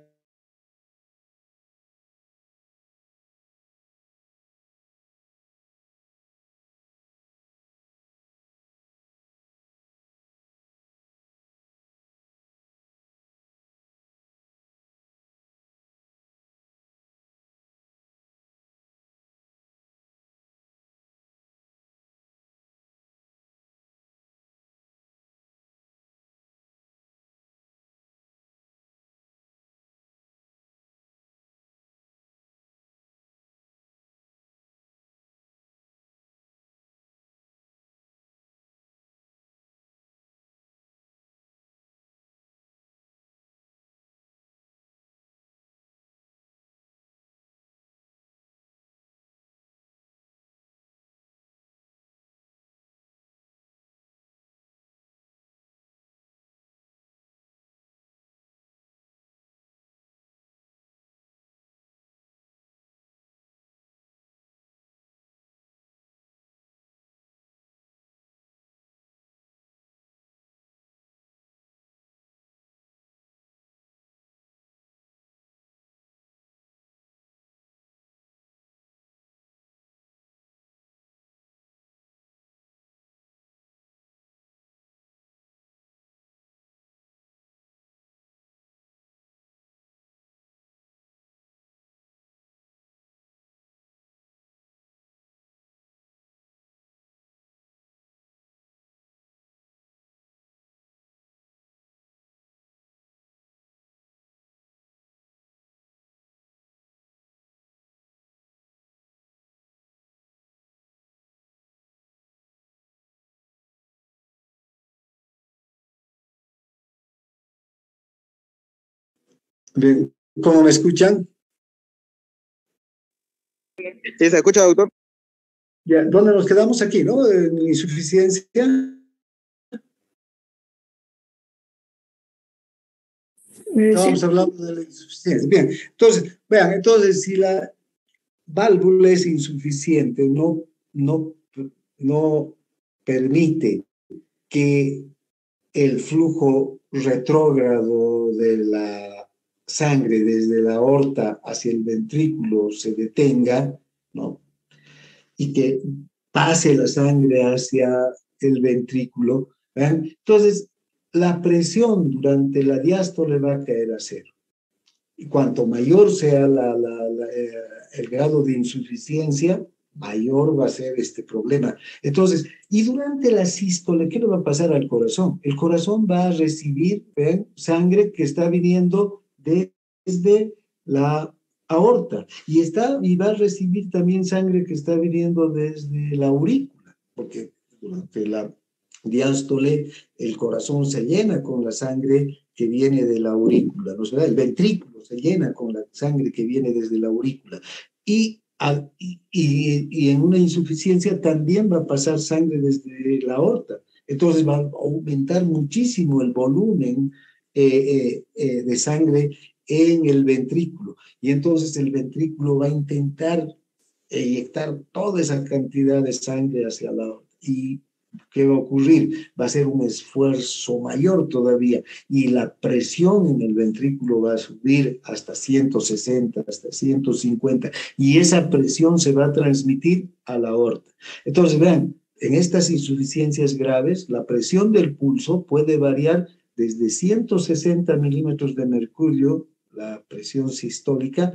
bien, ¿cómo me escuchan? ¿Sí se escucha, doctor? Ya, ¿dónde nos quedamos aquí, no? En insuficiencia. Estábamos Sí. hablando de la insuficiencia. Bien, entonces, vean, entonces si la válvula es insuficiente, no, no permite que el flujo retrógrado de la sangre desde la aorta hacia el ventrículo se detenga, ¿no? Y que pase la sangre hacia el ventrículo, ¿ven? Entonces, la presión durante la diástole va a caer a cero. Y cuanto mayor sea el grado de insuficiencia, mayor va a ser este problema. Entonces, y durante la sístole, ¿qué le va a pasar al corazón? El corazón va a recibir, ¿ven?, sangre que está viniendo desde la aorta y va a recibir también sangre que está viniendo desde la aurícula, porque durante la diástole el corazón se llena con la sangre que viene de la aurícula, ¿no es verdad? El ventrículo se llena con la sangre que viene desde la aurícula. Y en una insuficiencia también va a pasar sangre desde la aorta. Entonces va a aumentar muchísimo el volumen de sangre en el ventrículo. Y entonces el ventrículo va a intentar eyectar toda esa cantidad de sangre hacia la aorta. ¿Y qué va a ocurrir? Va a ser un esfuerzo mayor todavía y la presión en el ventrículo va a subir hasta 160, hasta 150 y esa presión se va a transmitir a la aorta. Entonces, vean, en estas insuficiencias graves, la presión del pulso puede variar desde 160 milímetros de mercurio, la presión sistólica,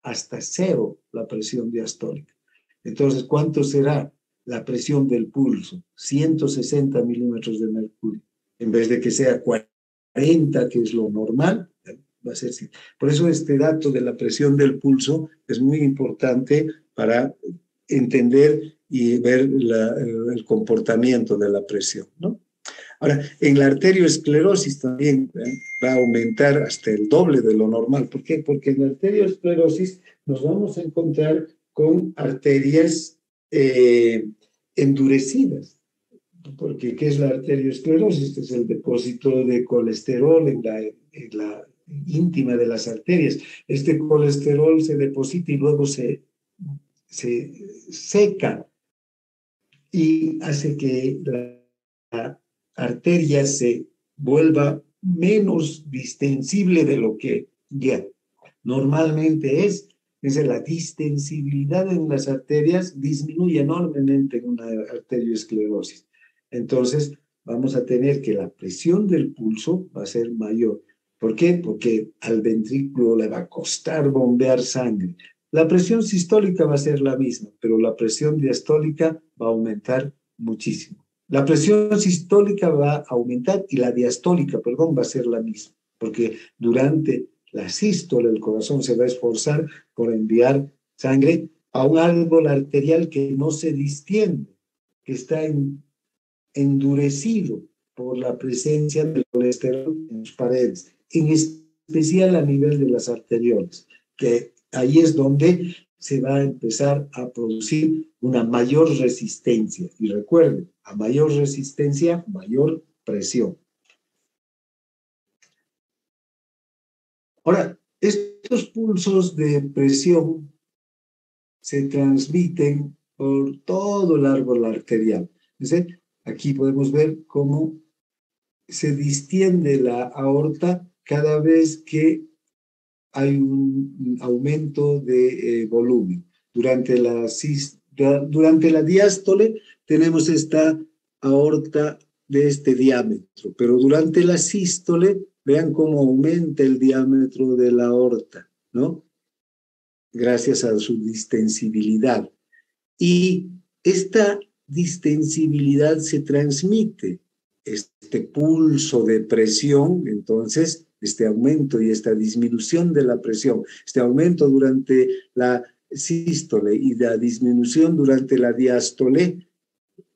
hasta cero, la presión diastólica. Entonces, ¿cuánto será la presión del pulso? 160 milímetros de mercurio. En vez de que sea 40, que es lo normal, va a ser así. Por eso este dato de la presión del pulso es muy importante para entender y ver el comportamiento de la presión, ¿no? Ahora, en la arteriosclerosis también va a aumentar hasta el doble de lo normal. ¿Por qué? Porque en la arteriosclerosis nos vamos a encontrar con arterias endurecidas. Porque, ¿qué es la arteriosclerosis? Este es el depósito de colesterol en la íntima de las arterias. Este colesterol se deposita y luego se seca y hace que la arteria se vuelva menos distensible de lo que ya normalmente es. Es decir, la distensibilidad en las arterias disminuye enormemente en una arterioesclerosis. Entonces, vamos a tener que la presión del pulso va a ser mayor. ¿Por qué? Porque al ventrículo le va a costar bombear sangre. La presión sistólica va a ser la misma, pero la presión diastólica va a aumentar muchísimo. La presión sistólica va a aumentar y la diastólica, perdón, va a ser la misma, porque durante la sístole el corazón se va a esforzar por enviar sangre a un árbol arterial que no se distiende, que está endurecido por la presencia del colesterol en sus paredes, en especial a nivel de las arteriolas, que ahí es donde se va a empezar a producir una mayor resistencia. Y recuerden, a mayor resistencia, mayor presión. Ahora, estos pulsos de presión se transmiten por todo el árbol arterial. ¿Sí? Aquí podemos ver cómo se distiende la aorta cada vez que hay un aumento de volumen. Durante la diástole tenemos esta aorta de este diámetro, pero durante la sístole, vean cómo aumenta el diámetro de la aorta, ¿no? Gracias a su distensibilidad. Y esta distensibilidad se transmite, este pulso de presión, entonces, este aumento y esta disminución de la presión, este aumento durante la sístole y la disminución durante la diástole,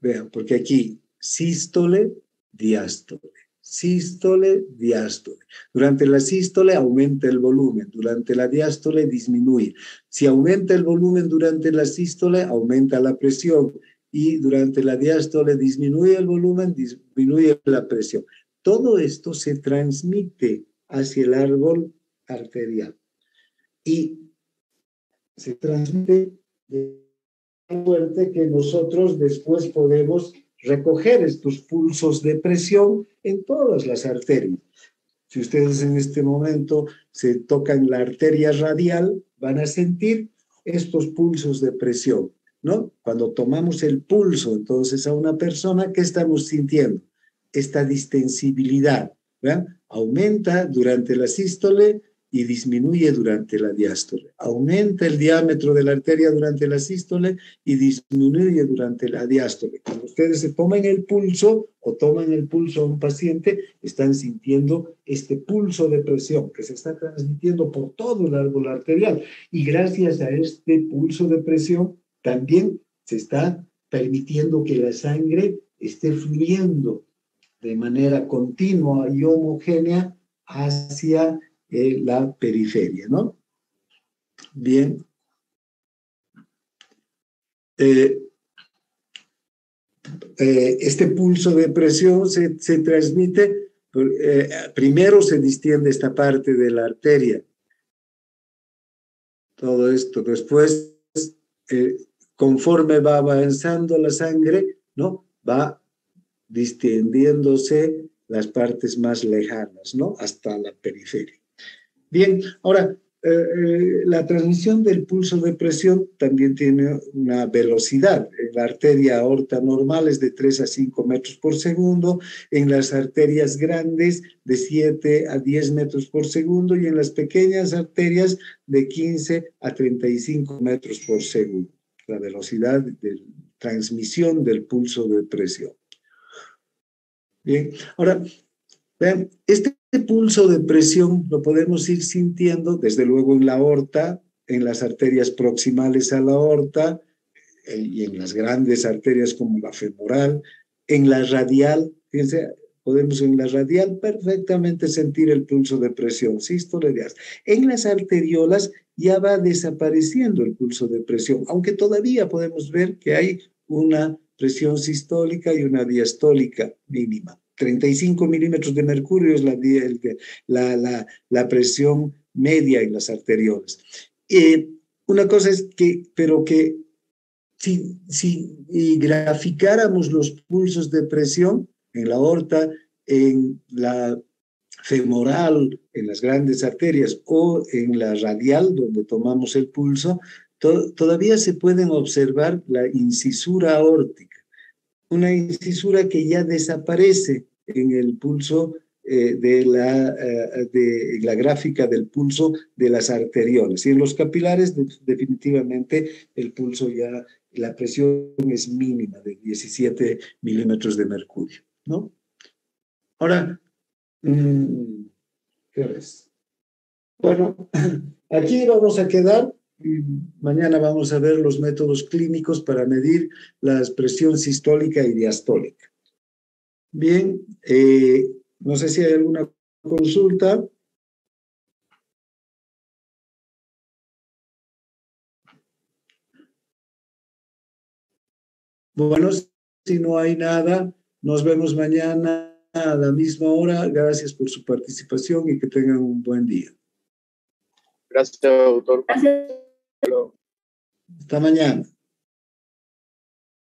vean, porque aquí sístole, diástole, sístole, diástole. Durante la sístole aumenta el volumen, durante la diástole disminuye. Si aumenta el volumen durante la sístole, aumenta la presión, y durante la diástole disminuye el volumen, disminuye la presión. Todo esto se transmite hacia el árbol arterial y se transmite de fuerte que nosotros después podemos recoger estos pulsos de presión en todas las arterias. Si ustedes en este momento se tocan la arteria radial, van a sentir estos pulsos de presión, ¿no? Cuando tomamos el pulso entonces a una persona, ¿qué estamos sintiendo? Esta distensibilidad, ¿verdad? Aumenta durante la sístole y disminuye durante la diástole. Aumenta el diámetro de la arteria durante la sístole y disminuye durante la diástole. Cuando ustedes se toman el pulso o toman el pulso a un paciente, están sintiendo este pulso de presión que se está transmitiendo por todo el árbol arterial. Y gracias a este pulso de presión, también se está permitiendo que la sangre esté fluyendo de manera continua y homogénea hacia la periferia, ¿no? Bien. Este pulso de presión se transmite, primero se distiende esta parte de la arteria. Todo esto, después, conforme va avanzando la sangre, ¿no? Va distendiéndose las partes más lejanas, ¿no? Hasta la periferia. Bien, ahora, la transmisión del pulso de presión también tiene una velocidad. En la arteria aorta normal es de 3 a 5 metros por segundo, en las arterias grandes de 7 a 10 metros por segundo y en las pequeñas arterias de 15 a 35 metros por segundo. La velocidad de transmisión del pulso de presión. Bien, ahora, vean, este pulso de presión lo podemos ir sintiendo, desde luego, en la aorta, en las arterias proximales a la aorta, y en las grandes arterias como la femoral, en la radial, fíjense, podemos en la radial perfectamente sentir el pulso de presión, sístole, diástole. En las arteriolas ya va desapareciendo el pulso de presión, aunque todavía podemos ver que hay una presión sistólica y una diastólica mínima. 35 milímetros de mercurio es la presión media en las arteriolas. Una cosa es que, pero que y graficáramos los pulsos de presión en la aorta, en la femoral, en las grandes arterias o en la radial, donde tomamos el pulso, todavía se pueden observar la incisura aórtica, una incisura que ya desaparece en el pulso de la gráfica del pulso de las arteriolas. Y en los capilares, definitivamente, el pulso ya, la presión es mínima, de 17 milímetros de mercurio, ¿no? Ahora, ¿qué ves? Bueno, aquí vamos a quedar. Mañana vamos a ver los métodos clínicos para medir la presión sistólica y diastólica. Bien, no sé si hay alguna consulta. Bueno, si no hay nada, nos vemos mañana a la misma hora. Gracias por su participación y que tengan un buen día. Gracias, doctor. Gracias. Hasta mañana.